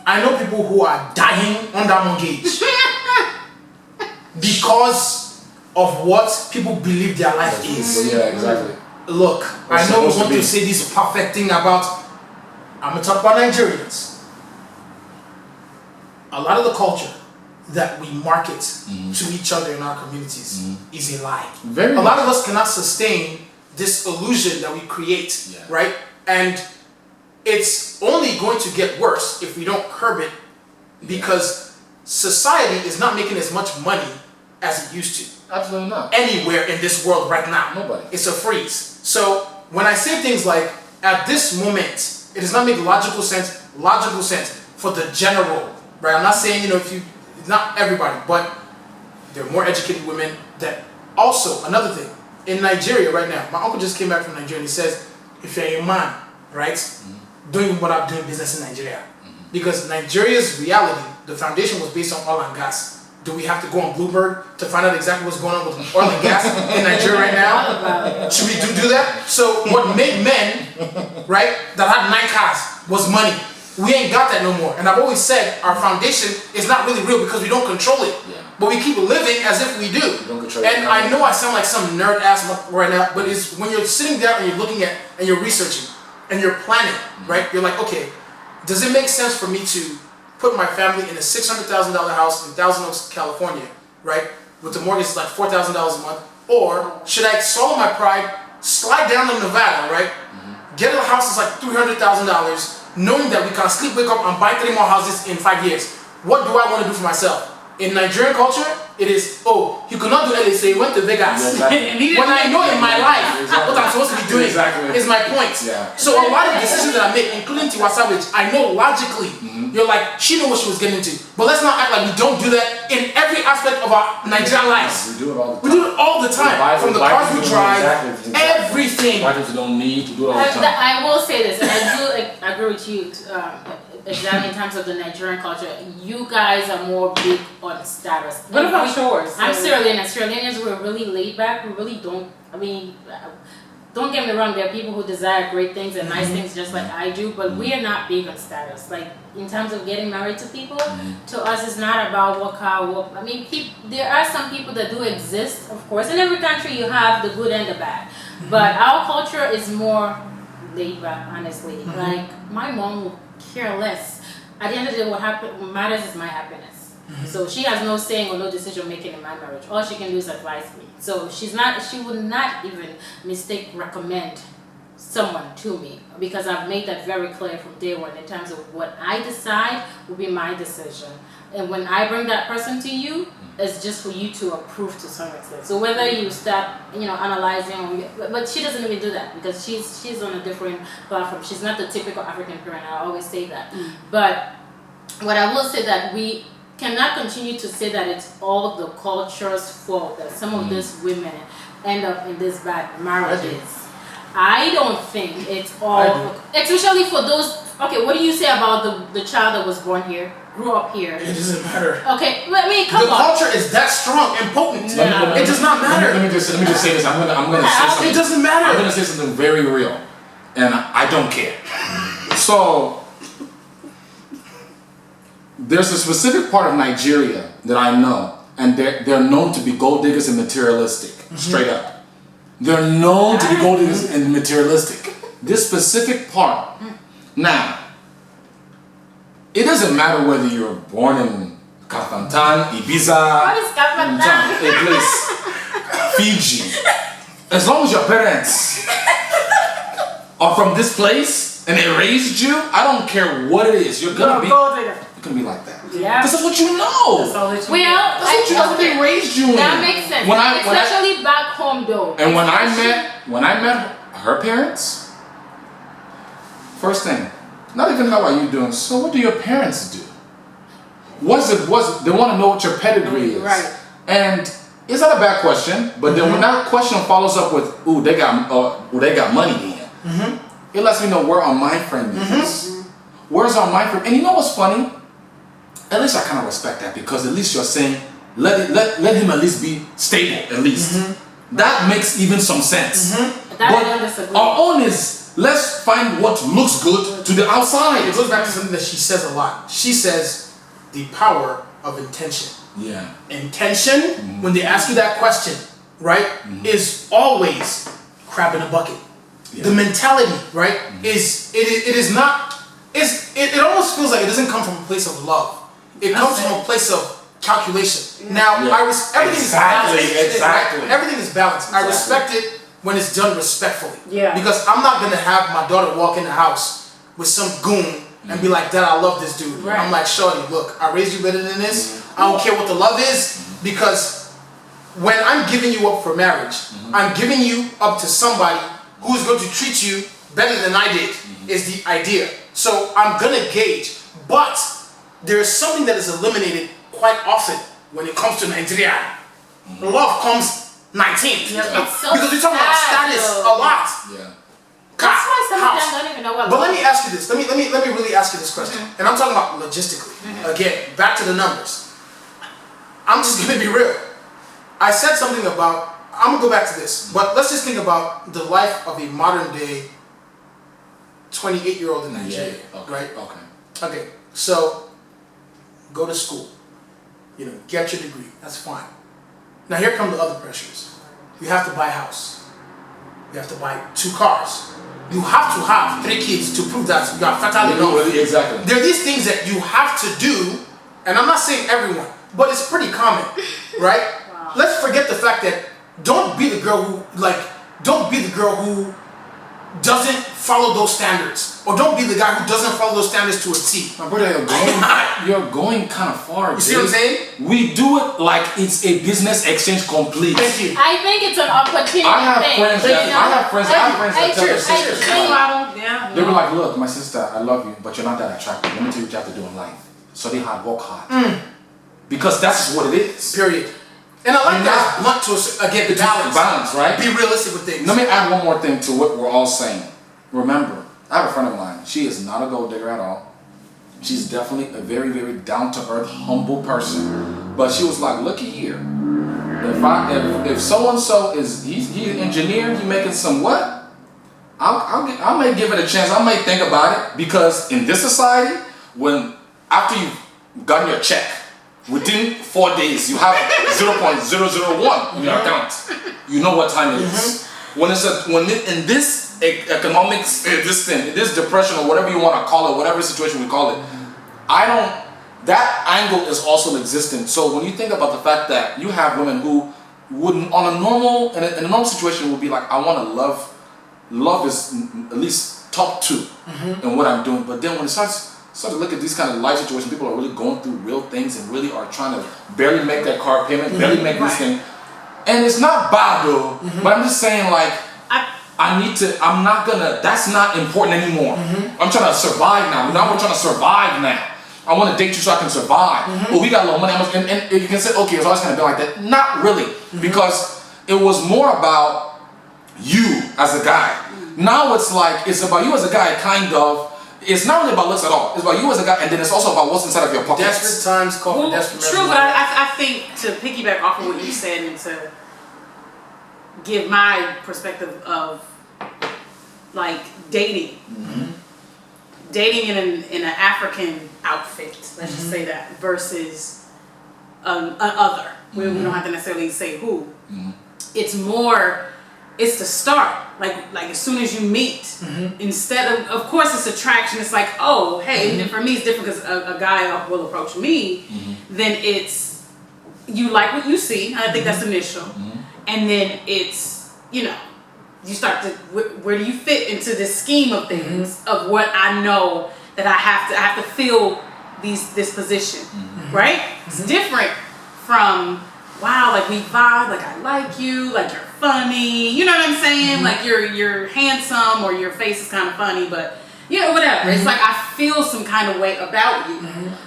I know people who are dying on that mortgage because of what people believe their life is. Yeah, exactly. Look, I know we want to say this perfect thing about, I'm going to talk about Nigerians. A lot of the culture that we market to each other in our communities is a lie. A lot of us cannot sustain this illusion that we create, right? And it's only going to get worse if we don't curb it, because society is not making as much money as it used to. Absolutely not. Anywhere in this world right now. Nobody. It's a freeze. So when I say things like, at this moment, it does not make logical sense for the general, right? I'm not saying, it's not everybody, but there are more educated women that also, another thing, in Nigeria right now, my uncle just came back from Nigeria and he says, if you're a man, right, don't even bother doing business in Nigeria. Because Nigeria's reality, the foundation was based on oil and gas. Do we have to go on Bloomberg to find out exactly what's going on with oil and gas in Nigeria right now? Should we do that? So what made men, right, that had 9 cars was money. We ain't got that no more. And I've always said our foundation is not really real because we don't control it. But we keep living as if we do. And I know I sound like some nerd ass right now, but it's when you're sitting down and you're looking at and you're researching and you're planning, right? You're like, okay, does it make sense for me to put my family in a $600,000 house in Thousand Oaks, California, right? With the mortgage like $4,000 a month? Or should I swallow my pride, slide down to Nevada, right? Get a house that's like $300,000, knowing that we can sleep, wake up, and buy 3 more houses in 5 years. What do I want to do for myself? In Nigerian culture, it is, you could not do LA, so you went to Vegas. When I know in my life what I'm supposed to be doing is my point. So a lot of decisions that I make, including Tiwa Savage, I know logically, you're like, she knew what she was getting into. But let's not act like we don't do that in every aspect of our Nigerian lives. We do it all the time. We do it all the time. From the cars we drive, everything. White people don't need to do it all the time. I will say this, and I do agree with you exactly in terms of the Nigerian culture. You guys are more big on status. What about yours? I'm Sierra Leone. Sierra Leoneans, we're really laid back. We really don't, don't get me wrong, there are people who desire great things and nice things just like I do, but we are not big on status. Like, in terms of getting married to people, to us it's not about what car, there are some people that do exist, of course. In every country you have the good and the bad. But our culture is more laid back, honestly. Like, my mom will care less. At the end of the day, what matters is my happiness. So she has no saying or no decision making in my marriage. All she can do is advise me. So she would not even recommend someone to me, because I've made that very clear from day one in terms of what I decide will be my decision. And when I bring that person to you, it's just for you to approve to some extent. So whether you start, analyzing, but she doesn't even do that because she's on a different platform. She's not the typical African parent. I always say that. But what I will say that we cannot continue to say that it's all the culture's fault that some of these women end up in these bad marriages. I don't think it's all, especially for those. Okay, what do you say about the child that was born here, grew up here? It doesn't matter. Okay, come on. The culture is that strong and potent. No. It does not matter. Let me just say this. I'm gonna say something. It doesn't matter. I'm gonna say something very real, and I don't care. So there's a specific part of Nigeria that I know, and they're known to be gold diggers and materialistic. Straight up. They're known to be gold diggers and materialistic. This specific part. Now, it doesn't matter whether you're born in Kafantan, Ibiza, What is Kafantan? a place, Fiji. As long as your parents are from this place and they raised you, I don't care what it is. You're gonna be like that. Yeah. This is what you know. That's what they raised you in. That makes sense. Especially back home though. And when I met her parents, first thing, not even how are you doing. So what do your parents do? They want to know what your pedigree is. Right. And it's not a bad question, but then when that question follows up with, ooh, they got money in, it lets me know where our mind frame is. Where's our mind frame? And you know what's funny? At least I kind of respect that, because at least you're saying, let him at least be stable, at least. That makes even some sense. But our own is, let's find what looks good to the outside. It goes back to something that she says a lot. She says the power of intention. Yeah. Intention, when they ask you that question, right, is always crab in a bucket. Yeah. The mentality, right, it almost feels like it doesn't come from a place of love. It comes from a place of calculation. Now, everything is balanced. Exactly. Everything is balanced. I respect it when it's done respectfully. Yeah. Because I'm not gonna have my daughter walk in the house with some goon and be like, Dad, I love this dude. Right. I'm like, shorty, look, I raised you better than this. I don't care what the love is, because when I'm giving you up for marriage, I'm giving you up to somebody who's going to treat you better than I did, is the idea. So I'm gonna gauge, but there is something that is eliminated quite often when it comes to Nigeria. Love comes 19th. Because we're talking about status a lot. Yeah. That's why some of them don't even know what But love let me ask you this. Let me really ask you this question. And I'm talking about logistically. Again, back to the numbers. I'm just gonna be real. I said something about, I'm gonna go back to this, but let's just think about the life of a modern day 28-year-old in Nigeria, right? Okay, so go to school, get your degree, that's fine. Now here come the other pressures. You have to buy a house. You have to buy 2 cars. You have to have 3 kids to prove that you are fertile enough. Exactly. There are these things that you have to do, and I'm not saying everyone, but it's pretty common, right? Wow. Let's forget the fact that don't be the girl who doesn't follow those standards, or don't be the guy who doesn't follow those standards to a T. My brother, you're going kind of far. You see what I'm saying? We do it like it's a business exchange complete. Thank you. I think it's an opportunity. I have friends that tell their sisters. Yeah. They were like, look, my sister, I love you, but you're not that attractive. Let me tell you what you have to do in life. Study hard, work hard. Because that's what it is. Period. And I like that blunt to again the balance, right? Be realistic with things. Let me add one more thing to what we're all saying. Remember, I have a friend of mine. She is not a gold digger at all. She's definitely a very, very down-to-earth, humble person. But she was like, looky here. If so-and-so he's an engineer, he making some what? I may give it a chance. I may think about it, because in this society, after you've gotten your check, within 4 days, you have 0.001 in your account. You know what time it is. In this economics, this depression, or whatever you want to call it, whatever situation we call it, that angle is also existent. So when you think about the fact that you have women who wouldn't, in a normal situation, would be like, I want to love is at least top 2 in what I'm doing. But then when it starts to look at these kind of life situations, people are really going through real things and really are trying to barely make that car payment, barely make this thing. And it's not bad though, but I'm just saying, like, that's not important anymore. I'm trying to survive now. Now we're trying to survive now. I want to date you so I can survive. But we got a little money, and you can say, okay, it's always going to be like that. Not really, because it was more about you as a guy. Now it's about you as a guy, kind of. It's not really about looks at all. It's about you as a guy, and then it's also about what's inside of your pockets. Desperate times call for desperate measures. True, but I think, to piggyback off of what you said, and to give my perspective of like dating, dating in an African outfit, let's just say that, versus an other. We don't have to necessarily say who. It's more it's the start. Like as soon as you meet, instead of course it's attraction. It's like, oh, hey, and for me it's different because a guy will approach me. Then it's you like what you see. I think that's initial, and then it's you start to where do you fit into this scheme of things of what I know that I have to fill this position, right? It's different from wow, like we vibe, like I like you, like you're funny, you know what I'm saying? Like you're handsome or your face is kind of funny, but whatever. It's like I feel some kind of way about you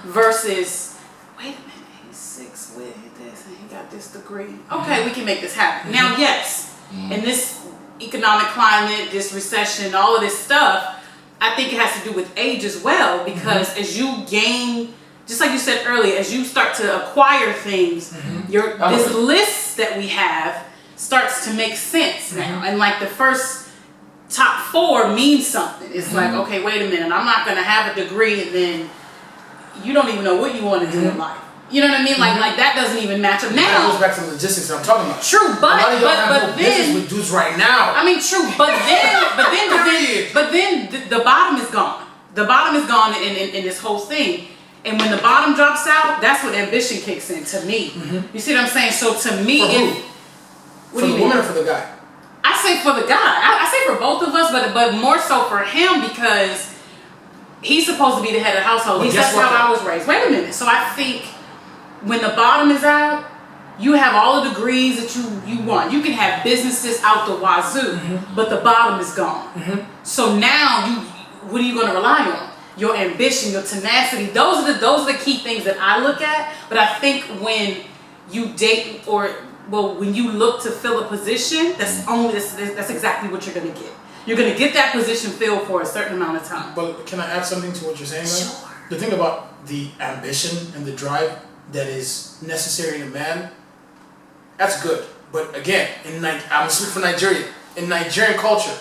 versus wait a minute, he's 6 with this and he got this degree. Okay, we can make this happen. Now, yes, in this economic climate, this recession, all of this stuff, I think it has to do with age as well because as you gain, just like you said earlier, as you start to acquire things, this list that we have starts to make sense now. And like the first top 4 means something. It's like, okay, wait a minute, I'm not going to have a degree and then you don't even know what you want to do in life. You know what I mean? Like that doesn't even match up now. That goes back to the logistics that I'm talking about. True, but business then with dudes right now. I mean, true, but then the bottom is gone. The bottom is gone in this whole thing. And when the bottom drops out, that's when ambition kicks in to me. You see what I'm saying? So to me, for who? For the woman or for the guy? I say for the guy. I say for both of us, but more so for him because he's supposed to be the head of the household. At least that's how I was raised. Wait a minute. So I think when the bottom is out, you have all the degrees that you want. You can have businesses out the wazoo, but the bottom is gone. So now what are you going to rely on? Your ambition, your tenacity. Those are the key things that I look at. But I think when you date when you look to fill a position, that's exactly what you're going to get. You're going to get that position filled for a certain amount of time. But can I add something to what you're saying? Sure. The thing about the ambition and the drive that is necessary in a man, that's good. But again, I'm going to speak for Nigeria. In Nigerian culture,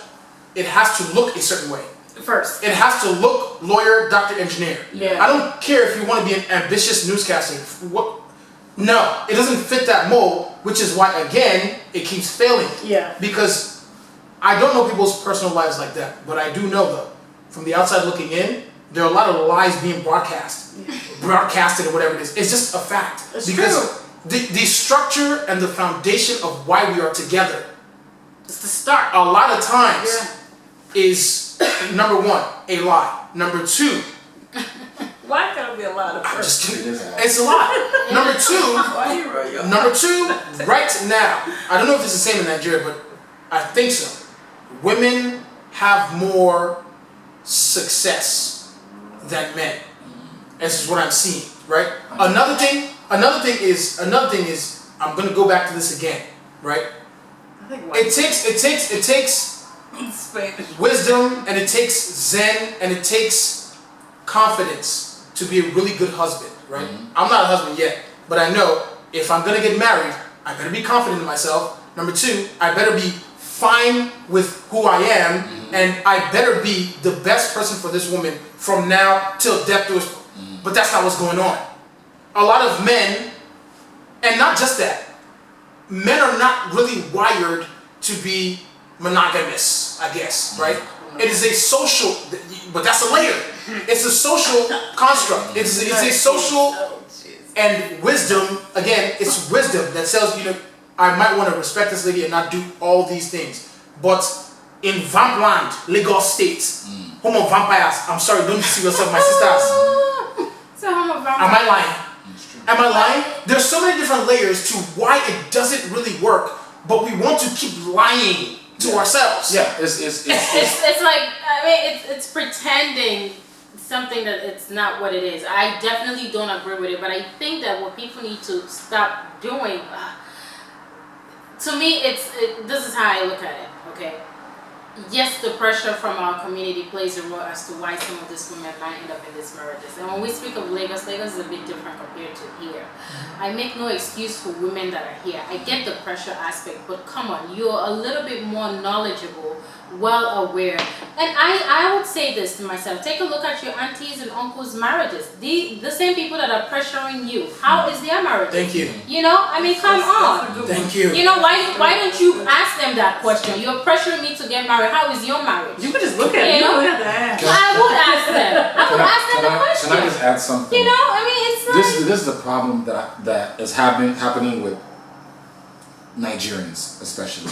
it has to look a certain way. First. It has to look lawyer, doctor, engineer. Yeah. I don't care if you want to be an ambitious newscaster. No, it doesn't fit that mold, which is why, again, it keeps failing. Yeah. Because I don't know people's personal lives like that, but I do know, though, from the outside looking in, there are a lot of lies being broadcasted or whatever it is. It's just a fact. It's because true. The structure and the foundation of why we are together, it's the start. a lot of times is, number 1, a lie. Number 2, why can't it be a lot of I'm just kidding. It's a lie. Number 2, right now, I don't know if it's the same in Nigeria, but I think so. Women have more success than men. This is what I'm seeing, right? Another thing is I'm gonna go back to this again, right? It takes wisdom and it takes zen and it takes confidence to be a really good husband, right? I'm not a husband yet, but I know if I'm gonna get married, I better be confident in myself. Number 2, I better be fine with who I am, and I better be the best person for this woman from now till death do us. But that's not what's going on. A lot of men, and not just that, men are not really wired to be monogamous, I guess, right? It is a social, but that's a layer. It's a social construct. It's a social, and wisdom, again, it's wisdom that tells you, I might want to respect this lady and not do all these things. But in Vampland, Lagos State, home of vampires, I'm sorry, don't deceive yourself, my sisters. Am I lying? Am I lying? There's so many different layers to why it doesn't really work, but we want to keep lying to ourselves. Yeah, it's like, I mean, it's pretending something that it's not what it is. I definitely don't agree with it, but I think that what people need to stop doing, to me, this is how I look at it, okay? Yes, the pressure from our community plays a role as to why some of these women might end up in these marriages. And when we speak of Lagos is a bit different compared to here. I make no excuse for women that are here. I get the pressure aspect, but come on, you're a little bit more knowledgeable, well aware And I would say this to myself. Take a look at your aunties and uncles' marriages. The same people that are pressuring you. How is their marriage? Thank you. You know, I mean, come on. Thank you. You know, why don't you ask them that question? You're pressuring me to get married. How is your marriage? You could just look at it. You don't have to ask. I would ask them. I would ask them the question. Can I just add something? You know, I mean, it's like... This is the problem that is happening with Nigerians, especially.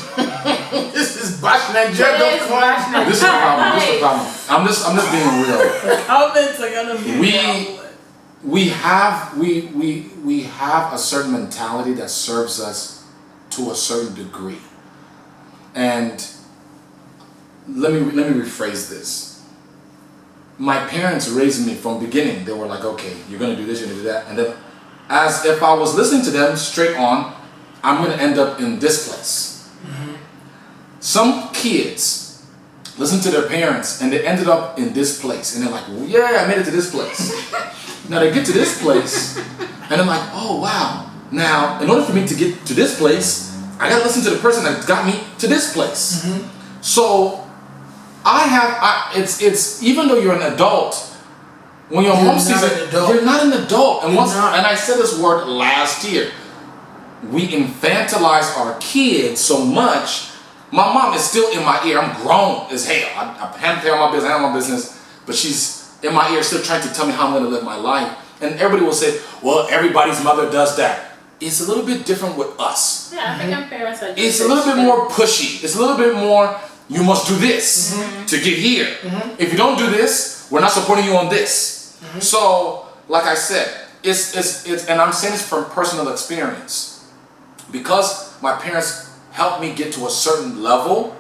This is Bash Nigeria. This is the problem. This is the problem. I'm just being real. Comments are gonna be We have a certain mentality that serves us to a certain degree. And let me rephrase this. My parents raised me from beginning. They were like, okay, you're gonna do this, you're gonna do that, and then as if I was listening to them straight on, I'm going to end up in this place. Mm-hmm. Some kids listen to their parents and they ended up in this place. And they're like, well, yeah, I made it to this place. Now they get to this place and I'm like, oh, wow. Now, in order for me to get to this place, I got to listen to the person that got me to this place. Mm-hmm. So it's even though you're an adult, when your mom sees it, you're not an adult. And and I said this word last year. We infantilize our kids so much. My mom is still in my ear. I'm grown as hell. I have to tell my business, I have my business, but she's in my ear still trying to tell me how I'm going to live my life. And everybody will say, well, everybody's mother does that. It's a little bit different with us. Yeah, African parents are just... It's a little bit more pushy. It's a little bit more, you must do this to get here. Mm-hmm. If you don't do this, we're not supporting you on this. Mm-hmm. So, like I said, it's and I'm saying this from personal experience. Because my parents helped me get to a certain level,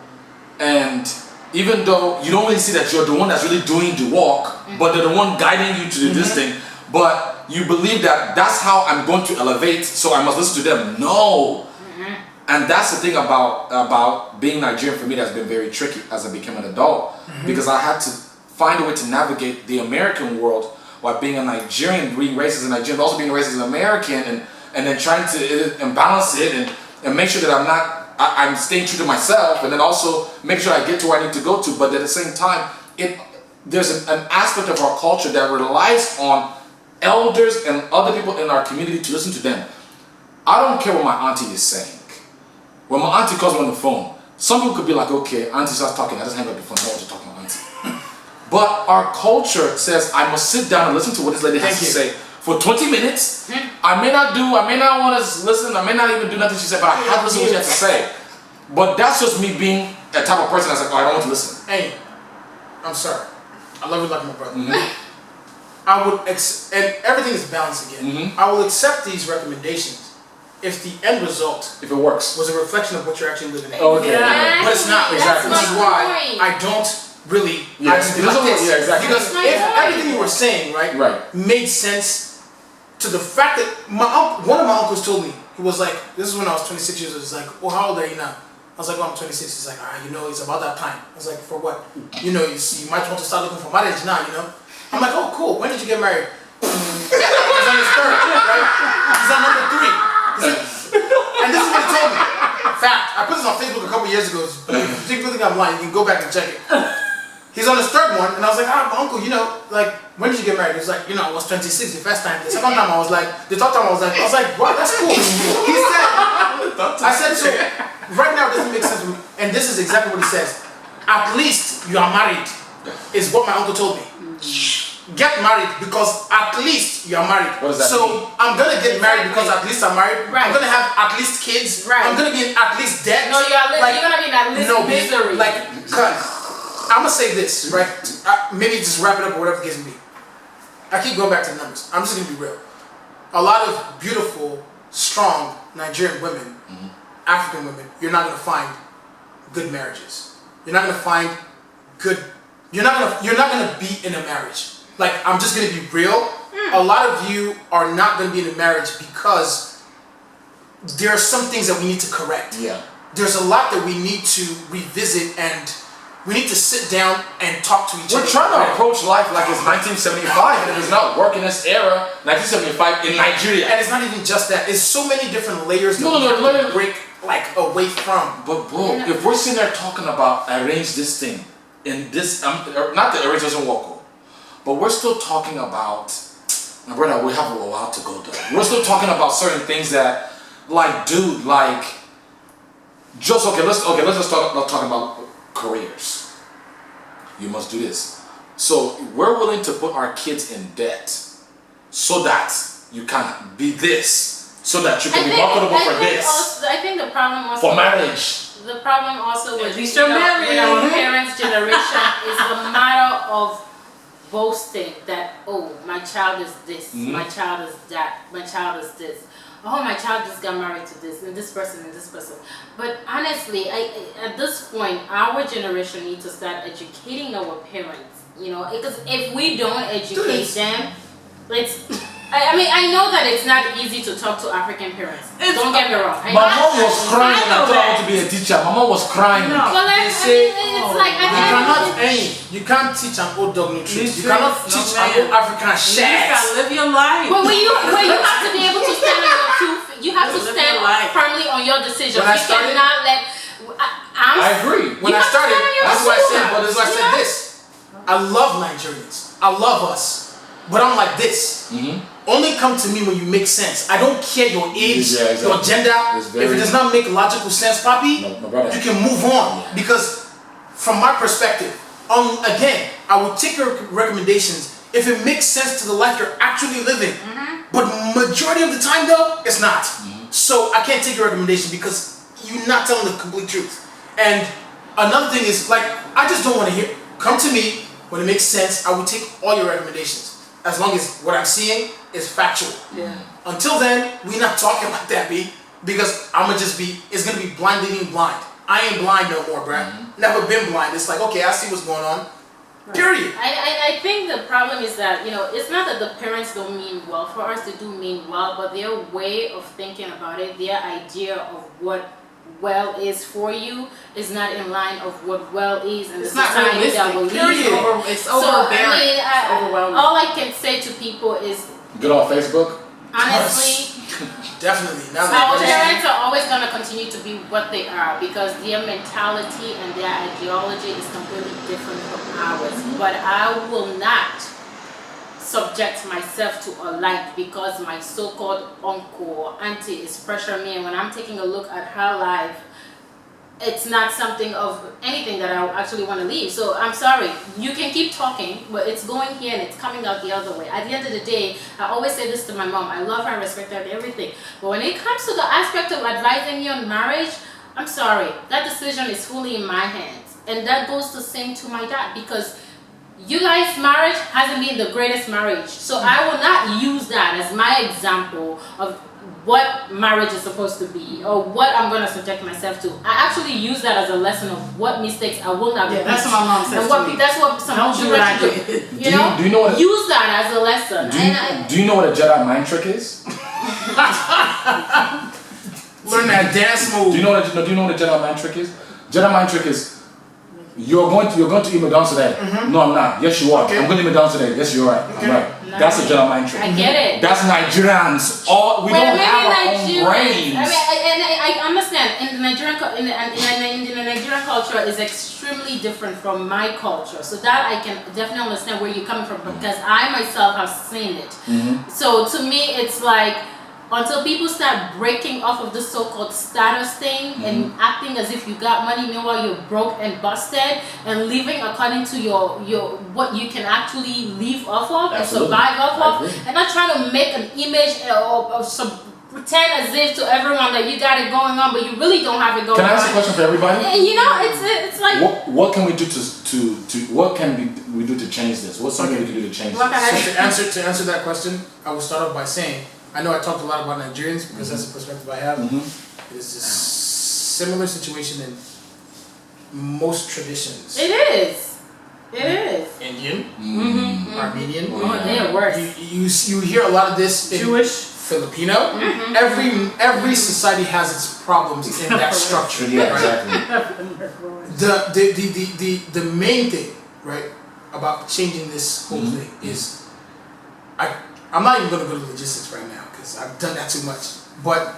and even though you don't really see that you're the one that's really doing the walk, but they're the one guiding you to do this thing, but you believe that that's how I'm going to elevate, so I must listen to them. No. And that's the thing about being Nigerian for me that's been very tricky as I became an adult, because I had to find a way to navigate the American world while being a Nigerian, being raised as a Nigerian, but also being raised as an American, and then trying to balance it and make sure that I'm staying true to myself, and then also make sure I get to where I need to go to. But at the same time, there's an aspect of our culture that relies on elders and other people in our community to listen to them. I don't care what my auntie is saying. When my auntie calls me on the phone, some people could be like, okay, auntie starts talking, I just hang up the phone, I don't want to talk to my auntie. But our culture says I must sit down and listen to what this lady has to say for 20 minutes. I may not want to listen, I may not even do nothing she said, but I have to listen to what she has to say. But that's just me being a type of person that's like, oh, I don't want to listen. Hey, I'm sorry. I love you like my brother. I would, and everything is balanced again. I will accept these recommendations if the end result, if it works, was a reflection of what you're actually living in. Oh, okay. Yeah. But it's not. Exactly. This is why I don't really like this. Yeah, exactly. Because if everything you were saying, right, made sense to the fact that one of my uncles told me, he was like, this is when I was 26 years old, he's like, well, how old are you now? I was like, oh, I'm 26. He's like, it's about that time. I was like, for what? You might want to start looking for marriage now, I'm like, oh, cool. When did you get married? He's on his third, right? He's on number 3. And this is what he told me. Fact. I put this on Facebook a couple years ago. If you think I'm lying, you can go back and check it. He's on his 3rd one, and I was like, uncle, like, when did you get married? He was like, I was 26 the first time. The second time I was like, the third time I was like, wow, that's cool. He said, I said, so right now it doesn't make sense to me. And this is exactly what he says. At least you are married, is what my uncle told me. Get married because at least you are married. What does that mean? I'm gonna get married because at least I'm married. Right. I'm gonna have at least kids. Right. I'm gonna be in at least debt. No, you're gonna be in at least misery. I'm gonna say this, right? Maybe just wrap it up or whatever the case may be. I keep going back to the numbers. I'm just gonna be real. A lot of beautiful, strong Nigerian women, African women, you're not gonna find good marriages. You're not gonna find good. You're not gonna be in a marriage. Like, I'm just gonna be real. A lot of you are not gonna be in a marriage because there are some things that we need to correct. Yeah. There's a lot that we need to revisit, and we need to sit down and talk to each other. We're trying to approach life like it's 1975, and it does not work in this era, 1975 in Nigeria. And it's not even just that. It's so many different layers that we have to break away from. But bro, if we're sitting there talking about arrange this thing, in this, not the original Woko, but we're still talking about, and brother, we have a while to go though. We're still talking about certain things that, like, dude, like, just, let's just talk about careers. You must do this. So we're willing to put our kids in debt so that you can be this, so that you can be marketable for this. Also, I think the problem also for marriage. The problem also with, least you're married. with our parents' generation is the matter of boasting that, oh, my child is this, my child is that, my child is this. Oh, my child just got married to this and this person and this person. But honestly, at this point, our generation needs to start educating our parents. You know, because if we don't educate them, I mean, I know that it's not easy to talk to African parents. Don't get me wrong. My mom was crying when I thought I wanted to be a teacher. My mom was crying. No. Well, it's like you can't teach an old dog new tricks. You cannot teach an old African You shit. gotta live your life. But you have to be able to stand on your two feet. You have to stand firmly on your decisions. When I You started- cannot let. I agree. When I started, that's why I said, but decisions. that's why I said this. I love Nigerians. I love us. But I'm like this. Only come to me when you make sense. I don't care your age, your gender. If it does not make logical sense, Papi, you can move on. Because from my perspective, again, I will take your recommendations if it makes sense to the life you're actually living. But majority of the time though, it's not. So I can't take your recommendation because you're not telling the complete truth. And another thing is, like, I just don't want to hear, come to me when it makes sense. I will take all your recommendations. As long as what I'm seeing is factual. Yeah. Until then, we're not talking like that, B. Because it's gonna be blind leading blind. I ain't blind no more, bruh. Never been blind. It's like, okay, I see what's going on. Right. Period. I think the problem is that, you know, it's not that the parents don't mean well for us, they do mean well, but their way of thinking about it, their idea of what well is for you is not in line of what well is, and It's the not society that will realistic. lead. It's overbearing. It's overwhelming. all I can say to people is, Get on Facebook. honestly, Definitely. Now our that parents are always going to continue to be what they are because their mentality and their ideology is completely different from ours. But I will not subject myself to a life because my so-called uncle or auntie is pressuring me, and when I'm taking a look at her life, it's not something of anything that I actually want to leave. So I'm sorry, you can keep talking, but it's going here and it's coming out the other way. At the end of the day, I always say this to my mom, I love her, I respect her, everything. But when it comes to the aspect of advising me on marriage, I'm sorry, that decision is fully in my hands. And that goes the same to my dad, because you guys' marriage hasn't been the greatest marriage. So I will not use that as my example of what marriage is supposed to be or what I'm going to subject myself to. I actually use that as a lesson of what mistakes I will not repeat. That's what my mom says And what, to me. that's what some Don't do what I did. You know? Do you know what? Use that as a lesson. Do you know what a Jedi mind trick is? learn that dance move. Do you know what a Jedi mind trick is? Jedi mind trick is you're going to eat McDonald's today. No, I'm not. Yes, you are. Okay. I'm going to eat McDonald's today. Yes, you're right. I'm right. No. That's a Jedi mind trick. I get it. That's Nigerians. We don't have our own brains. I understand. In the Nigerian in the Nigerian culture is extremely different from my culture. So that I can definitely understand where you're coming from because I myself have seen it. So to me, it's like until people start breaking off of this so-called status thing and acting as if you got money, meanwhile you're broke and busted, and living according to your what you can actually live off of and survive off of, and not trying to make an image or some pretend as if to everyone that you got it going on, but you really don't have it going on. Can I ask a question for everybody? And you know, it's like what can we do to what can we do to change this? What's something we can do to change this? So to answer that question, I will start off by saying, I know I talked a lot about Nigerians because that's the perspective I have. It is a similar situation in most traditions. it is. It is. Indian, Armenian. They're worse. You hear a lot of this in Jewish, Filipino. Every society has its problems in that structure. Yeah, right? exactly. The main thing, right, about changing this whole thing is I'm not even going to go to logistics right now because I've done that too much. But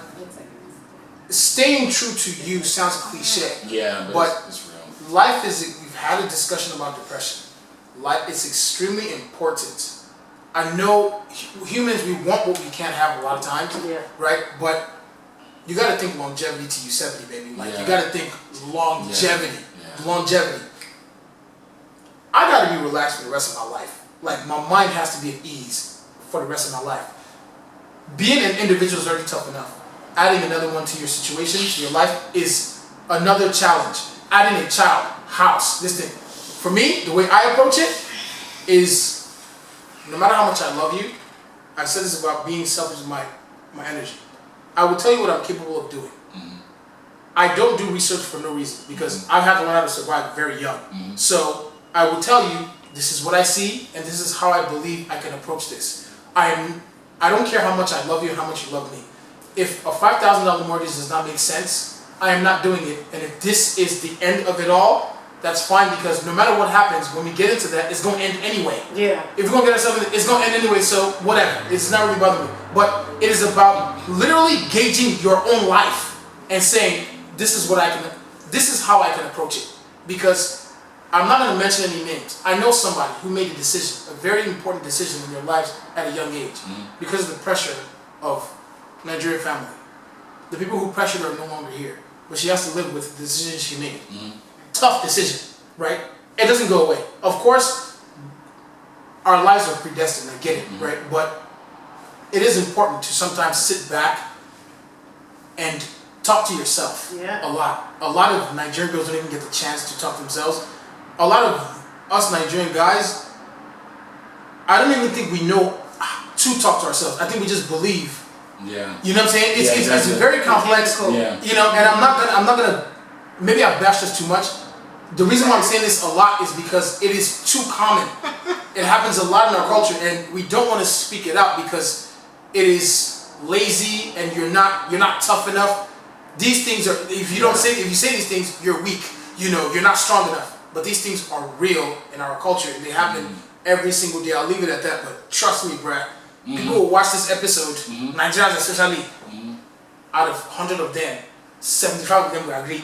staying true to you sounds cliche. Yeah, but it's real. life is, we've had a discussion about depression. Life is extremely important. I know humans, we want what we can't have a lot of times, right? But you got to think longevity to you 70, baby. Like you got to think longevity, longevity. I got to be relaxed for the rest of my life. Like my mind has to be at ease for the rest of my life. Being an individual is already tough enough. Adding another one to your situation, to your life, is another challenge. Adding a child, house, this thing. For me, the way I approach it is, no matter how much I love you, I said this about being selfish with my energy. I will tell you what I'm capable of doing. I don't do research for no reason because I've had to learn how to survive very young. So I will tell you, this is what I see and this is how I believe I can approach this. I don't care how much I love you and how much you love me. If a $5,000 mortgage does not make sense, I am not doing it. And if this is the end of it all, that's fine, because no matter what happens, when we get into that, it's going to end anyway. Yeah. If we're going to get ourselves in it, it's going to end anyway, so whatever. It's not really bothering me. But it is about literally gauging your own life and saying, this is how I can approach it. Because I'm not going to mention any names. I know somebody who made a decision, a very important decision in their lives at a young age, because of the pressure of Nigerian family. The people who pressured her are no longer here, but she has to live with the decision she made. Tough decision, right? It doesn't go away. Of course, our lives are predestined, I get it, right? But it is important to sometimes sit back and talk to yourself a lot. A lot of Nigerian girls don't even get the chance to talk to themselves. A lot of us Nigerian guys, I don't even think we know to talk to ourselves. I think we just believe. Yeah. You know what I'm saying? It's very complex. Yeah. You know, and I'm not gonna. Maybe I bash this too much. The reason why I'm saying this a lot is because it is too common. It happens a lot in our culture, and we don't want to speak it out because it is lazy and you're not tough enough. These things are, if you say these things, you're weak. You know, you're not strong enough. But these things are real in our culture, and they happen every single day. I'll leave it at that. But trust me, Brad. People will watch this episode, Nigerians especially, out of 100 of them, 75 of them will agree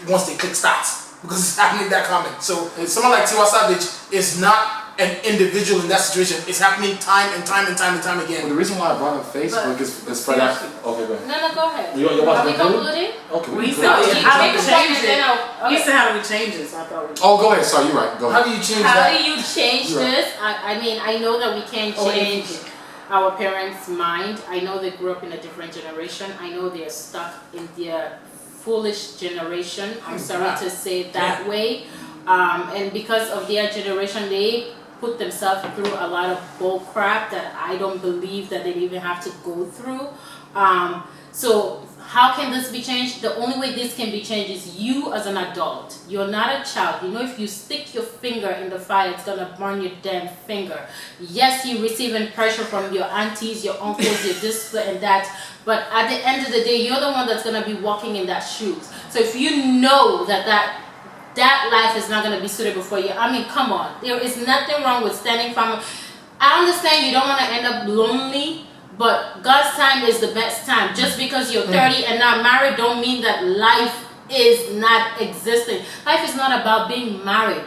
once they click start, because it's happening that common. So someone like Tiwa Savage is not an individual in that situation. It's happening time and time again. Well, the reason why I brought up Facebook is for that. Okay, go ahead. No, go ahead. You're about Are to we conclude? concluding? Okay. We can said conclude. how do we Make a change point and it? then I'll- He okay. said how do we change this? I thought we Oh, go ahead. Sorry, you're right. Go How ahead. do you change How that? do you change this? I mean, I know that we can't change our parents' mind. I know they grew up in a different generation. I know they're stuck in their foolish generation. I'm sorry to say it that way. And because of their generation, they put themselves through a lot of bull crap that I don't believe that they even have to go through. So how can this be changed? The only way this can be changed is you as an adult. You're not a child. You know, if you stick your finger in the fire, it's gonna burn your damn finger. Yes, you're receiving pressure from your aunties, your uncles, your this and that, but at the end of the day, you're the one that's gonna be walking in that shoes. So if you know that life is not going to be suitable for you, I mean, come on. There is nothing wrong with standing firm. I understand you don't want to end up lonely, but God's time is the best time. Just because you're 30 and not married don't mean that life is not existing. Life is not about being married.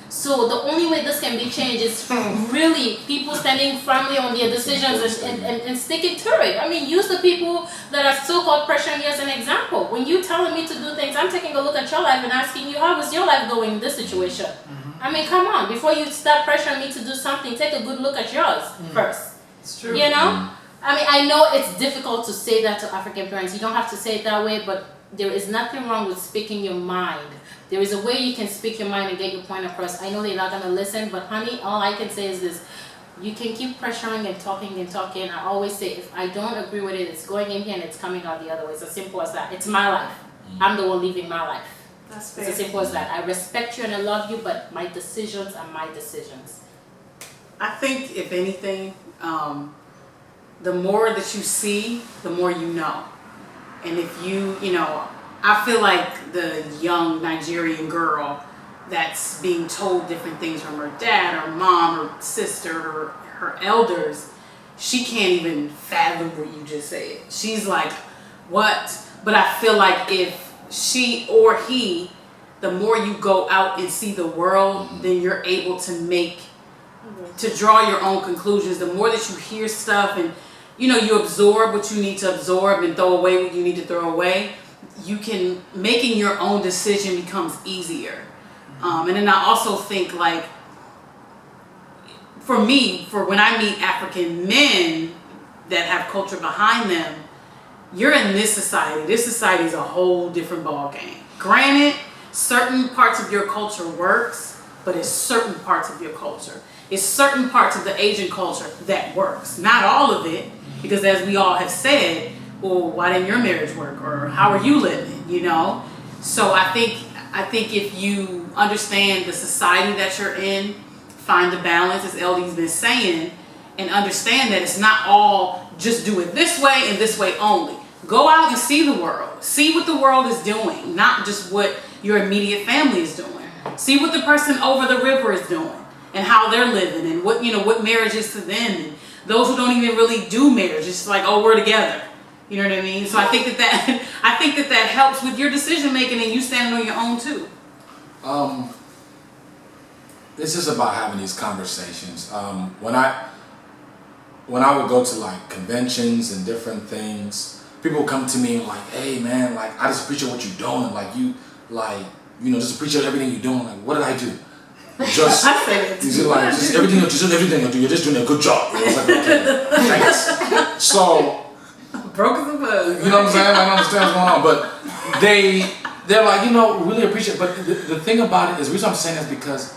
So the only way this can be changed is really people standing firmly on their decisions and sticking to it. I mean, use the people that are so-called pressuring you as an example. When you're telling me to do things, I'm taking a look at your life and asking you, how is your life going in this situation? I mean, come on. Before you start pressuring me to do something, take a good look at yours first. It's true. You know? I mean, I know it's difficult to say that to African parents. You don't have to say it that way, but there is nothing wrong with speaking your mind. There is a way you can speak your mind and get your point across. I know they're not going to listen, but honey, all I can say is this. You can keep pressuring and talking. I always say, if I don't agree with it, it's going in here and it's coming out the other way. It's as simple as that. It's my life. I'm the one living my life. That's fair. It's as simple as that. I respect you and I love you, but my decisions are my decisions. I think, if anything, the more that you see, the more you know. And if you know, I feel like the young Nigerian girl that's being told different things from her dad or mom or sister or her elders, she can't even fathom what you just said. She's like, what? But I feel like if she or he the more you go out and see the world, then you're able to draw your own conclusions. The more that you hear stuff and, you absorb what you need to absorb and throw away what you need to throw away, making your own decision becomes easier. And then I also think, like, for when I meet African men that have culture behind them, you're in this society. This society is a whole different ball game. Granted, certain parts of your culture works, but it's certain parts of your culture. It's certain parts of the Asian culture that works. Not all of it, because as we all have said, well, why didn't your marriage work? Or how are you living? So I think if you understand the society that you're in, find the balance, as LD's been saying, and understand that it's not all just do it this way and this way only. Go out and see the world. See what the world is doing, not just what your immediate family is doing. See what the person over the river is doing and how they're living and what marriage is to them, and those who don't even really do marriage. It's like, oh, we're together. You know what I mean? So I think that helps with your decision making and you standing on your own too. It's just about having these conversations. When I would go to like conventions and different things, people would come to me and like, hey man, like I just appreciate what you're doing. Like just appreciate everything you're doing. Like, what did I do? Just everything you do. You're just doing a good job. I was like, okay, thanks. So. Broke as a bug. You know what I'm saying? I don't understand what's going on, but they're like, really appreciate. But the thing about it is, the reason I'm saying is because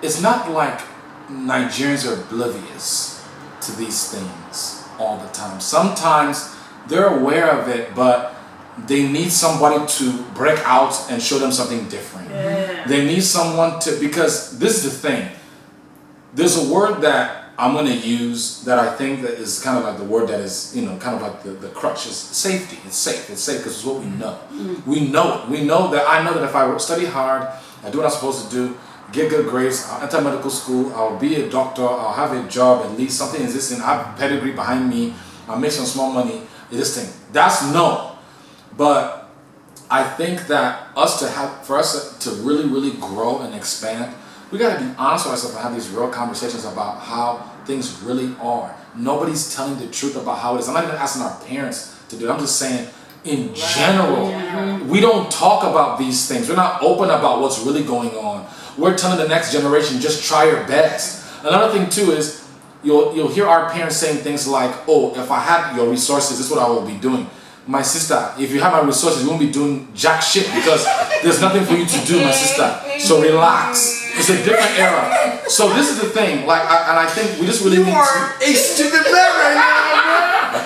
it's not like Nigerians are oblivious to these things all the time. Sometimes they're aware of it, but they need somebody to break out and show them something different. Yeah. They need someone because this is the thing. There's a word that I'm going to use that I think that is kind of like the word that is, kind of like the crutch is safety. It's safe because it's what we know. We know it. I know that if I study hard, I do what I'm supposed to do, get good grades, I'll enter medical school, I'll be a doctor, I'll have a job, at least something existing, I have a pedigree behind me, I'll make some small money, this thing. That's known. But I think that for us to really, really grow and expand, we got to be honest with ourselves and have these real conversations about how things really are. Nobody's telling the truth about how it is. I'm not even asking our parents to do it. I'm just saying, in general, we don't talk about these things. We're not open about what's really going on. We're telling the next generation, just try your best. Another thing too is, you'll hear our parents saying things like, oh, if I had your resources, this is what I will be doing. My sister, if you have my resources, you won't be doing jack shit because there's nothing for you to do, my sister. So relax. It's a different era. So this is the thing, and I think we just really need to. You are a stupid man right now, bro.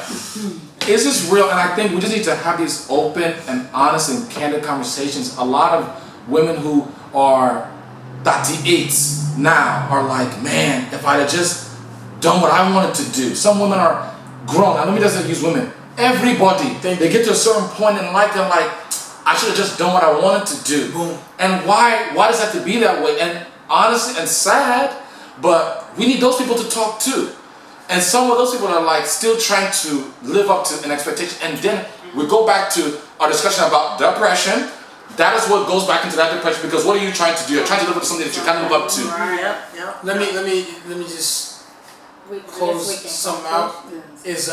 It's just real, and I think we just need to have these open and honest and candid conversations. A lot of women who are 38 now are like, man, if I'd have just done what I wanted to do. Some women are grown. I don't mean doesn't use women. Everybody, they get to a certain point in life, they're like, I should have just done what I wanted to do. Boom. And why does it have to be that way? And honestly, and sad, but we need those people to talk to. And some of those people are like still trying to live up to an expectation. And then we go back to our discussion about depression. That is what goes back into that depression, because what are you trying to do? You're trying to live up to something that you can't live up to. Yep. Let me just close something out. Is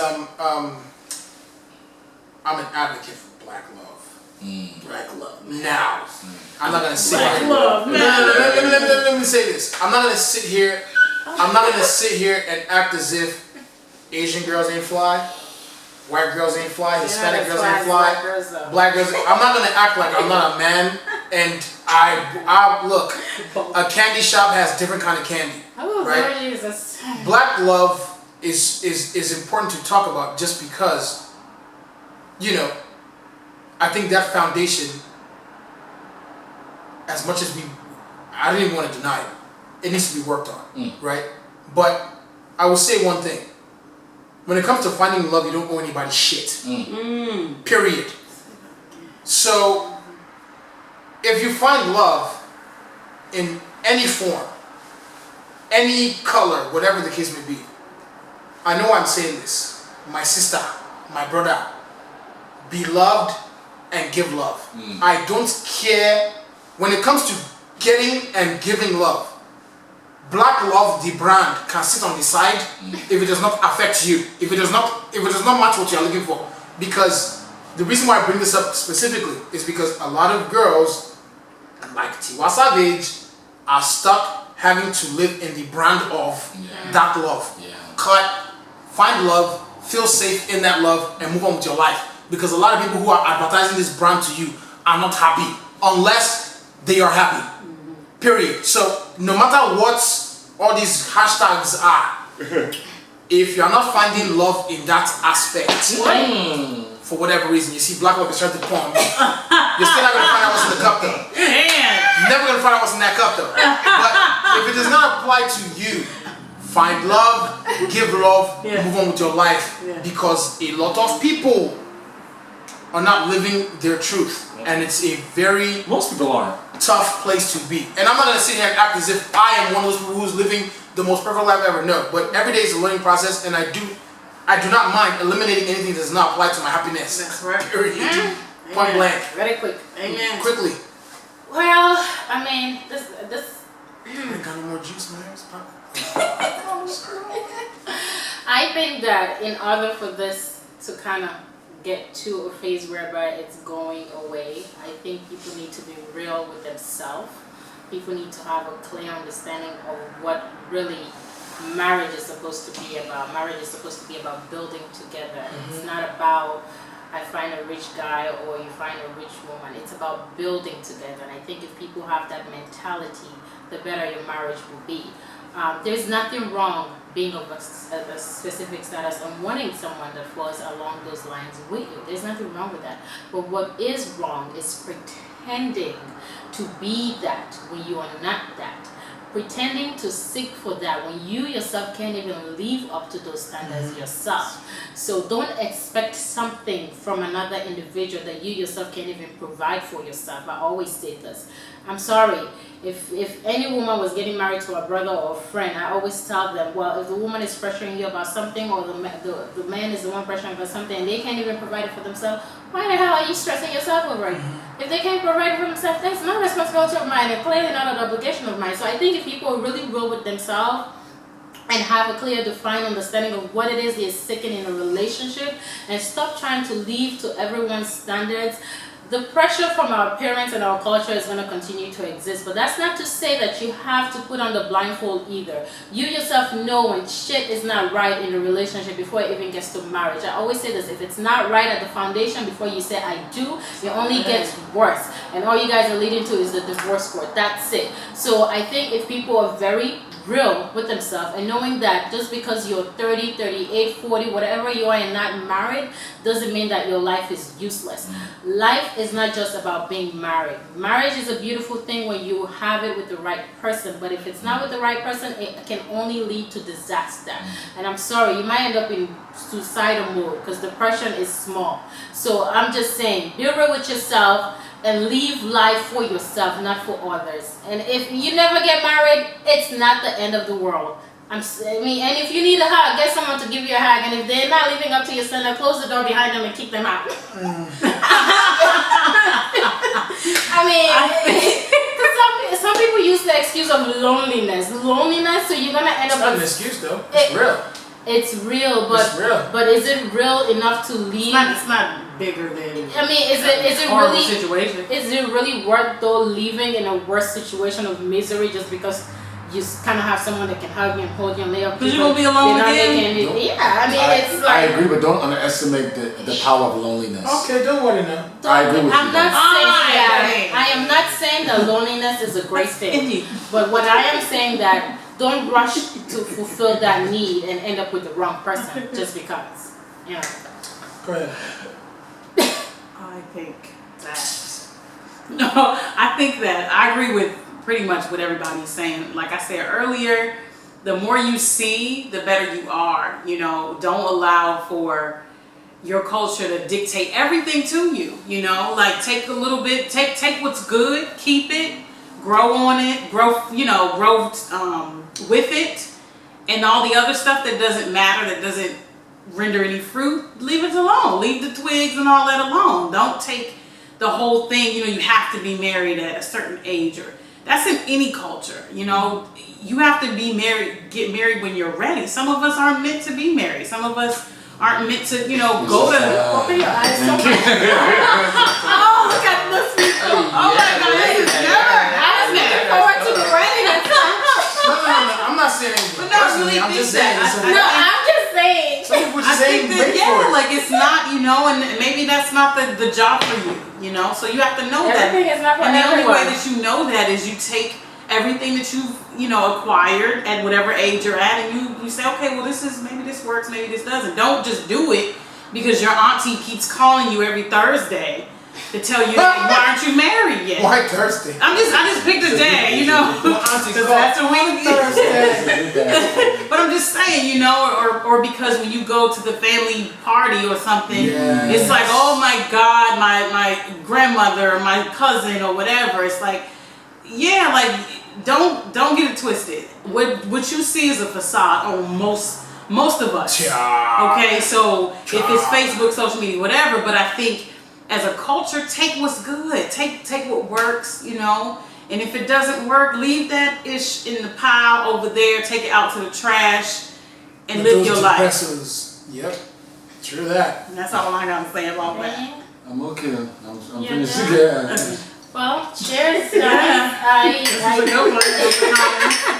I'm an advocate for black love. Black love. Now, I'm not gonna sit here. Love. Let me say this. I'm not gonna sit here and act as if Asian girls ain't fly, white girls ain't fly, Hispanic girls ain't fly, black girls. I'm not gonna act like I'm not a man. And I look. A candy shop has different kind of candy, right? Lord Jesus. Black love is important to talk about, just because, I think that foundation, as much as I didn't even want to deny it needs to be worked on, right? But I will say one thing. When it comes to finding love, you don't owe anybody shit. Period. So, if you find love in any form, any color, whatever the case may be, I know I'm saying this. My sister, my brother, be loved and give love. I don't care when it comes to getting and giving love, Black Love, the brand, can sit on the side if it does not affect you, if it does not match what you're looking for. Because the reason why I bring this up specifically is because a lot of girls, like Tiwa Savage, are stuck having to live in the brand of that love. Cut, find love, feel safe in that love, and move on with your life. Because a lot of people who are advertising this brand to you are not happy unless they are happy. Period. So no matter what all these hashtags are, if you're not finding love in that aspect, for whatever reason, you see Black Love is trying to porn, you're still not gonna find out what's in the cup though. You're never gonna find out what's in that cup though. But if it does not apply to you, find love, give love, move on with your life. Because a lot of people are not living their truth, and it's a very most people aren't. tough place to be. And I'm not gonna sit here and act as if I am one of those people who's living the most perfect life ever. No, but every day is a learning process, and I do not mind eliminating anything that does not apply to my happiness. That's right. Period. Point blank. Very quick. Amen. Quickly. Well, I mean, this. I got no more juice, man. It's popping. I think that in order for this to kind of get to a phase whereby it's going away, I think people need to be real with themselves. People need to have a clear understanding of what really marriage is supposed to be about. Marriage is supposed to be about building together. It's not about I find a rich guy or you find a rich woman. It's about building together. And I think if people have that mentality, the better your marriage will be. There's nothing wrong being of a specific status and wanting someone that falls along those lines with you. There's nothing wrong with that. But what is wrong is pretending to be that when you are not that. Pretending to seek for that when you yourself can't even live up to those standards yourself. So don't expect something from another individual that you yourself can't even provide for yourself. I always say this. I'm sorry, if any woman was getting married to a brother or a friend, I always tell them, well, if the woman is pressuring you about something or the man is the one pressuring about something and they can't even provide it for themselves, why the hell are you stressing yourself over it? If they can't provide it for themselves, that's not a responsibility of mine and clearly not an obligation of mine. So I think if people are really real with themselves and have a clear, defined understanding of what it is they're seeking in a relationship and stop trying to live to everyone's standards, the pressure from our parents and our culture is going to continue to exist. But that's not to say that you have to put on the blindfold either. You yourself know when shit is not right in a relationship before it even gets to marriage. I always say this, if it's not right at the foundation before you say I do, it only gets worse. And all you guys are leading to is the divorce court. That's it. So I think if people are very real with themselves and knowing that just because you're 30, 38, 40, whatever you are and not married, doesn't mean that your life is useless. Life is not just about being married. Marriage is a beautiful thing when you have it with the right person, but if it's not with the right person, it can only lead to disaster. And I'm sorry, you might end up in suicidal mode because depression is small. So I'm just saying, be real with yourself and live life for yourself, not for others. And if you never get married, it's not the end of the world. And if you need a hug, get someone to give you a hug. And if they're not living up to your standard, close the door behind them and kick them out. Some people use the excuse of loneliness. So you're gonna end up. It's not an excuse though. It's real. It's real, but is it real enough to leave? It's not bigger than. Is it really situation? Is it really worth though living in a worse situation of misery just because you kind of have someone that can hug you and hold you and lay up? Because you won't be alone again. It's like I agree, but don't underestimate the power of loneliness. Okay, don't worry now. I agree with you. I am not saying that loneliness is a great thing, but what I am saying that don't rush to fulfill that need and end up with the wrong person just because. Go ahead. I think that I agree with pretty much what everybody's saying. Like I said earlier, the more you see, the better you are. Don't allow for your culture to dictate everything to you. Like take a little bit, take what's good, keep it, grow on it, grow with it, and all the other stuff that doesn't matter, that doesn't render any fruit, leave it alone. Leave the twigs and all that alone. Don't take the whole thing, you know, you have to be married at a certain age, or that's in any culture, you know. You have to be married, get married when you're ready. Some of us aren't meant to be married. Some of us aren't meant to, you know, go to. Open your eyes so much. Oh, look at this. Oh my God, this is never. I was looking forward to the wedding and stuff. No, I'm not saying anything. But no, I Personally, really I'm think just saying. that. Some No, I'm just saying. people I just think ain't that, made for it. like it's not, you know, and maybe that's not the job for you, you know. So you have to know Everything that. is not for And the only way everyone. that you know that is you take everything that you've, you know, acquired at whatever age you're at, and you say, okay, well, maybe this works, maybe this doesn't. Don't just do it because your auntie keeps calling you every Thursday to tell you why aren't you married yet. Why Thursday? I just picked a day, you know, Auntie because call that's a week. Thursday. But I'm just saying, you know, or because when you go to the family party or something, Yes. it's like, oh my God, my grandmother or my cousin or whatever. It's like, yeah, like don't get it twisted. What you see is a facade on most of us. Cha. Okay, so if it's Facebook, social media, whatever, but I think as a culture, take what's good, take what works, you know. And if it doesn't work, leave that ish in the pile over there, take it out to the trash, and live your life. Depressors. Yep. True that. And that's all I gotta say about that. I'm okay. I'm You're finished. done? Yeah. Well, cheers. Yeah. I This is a good one.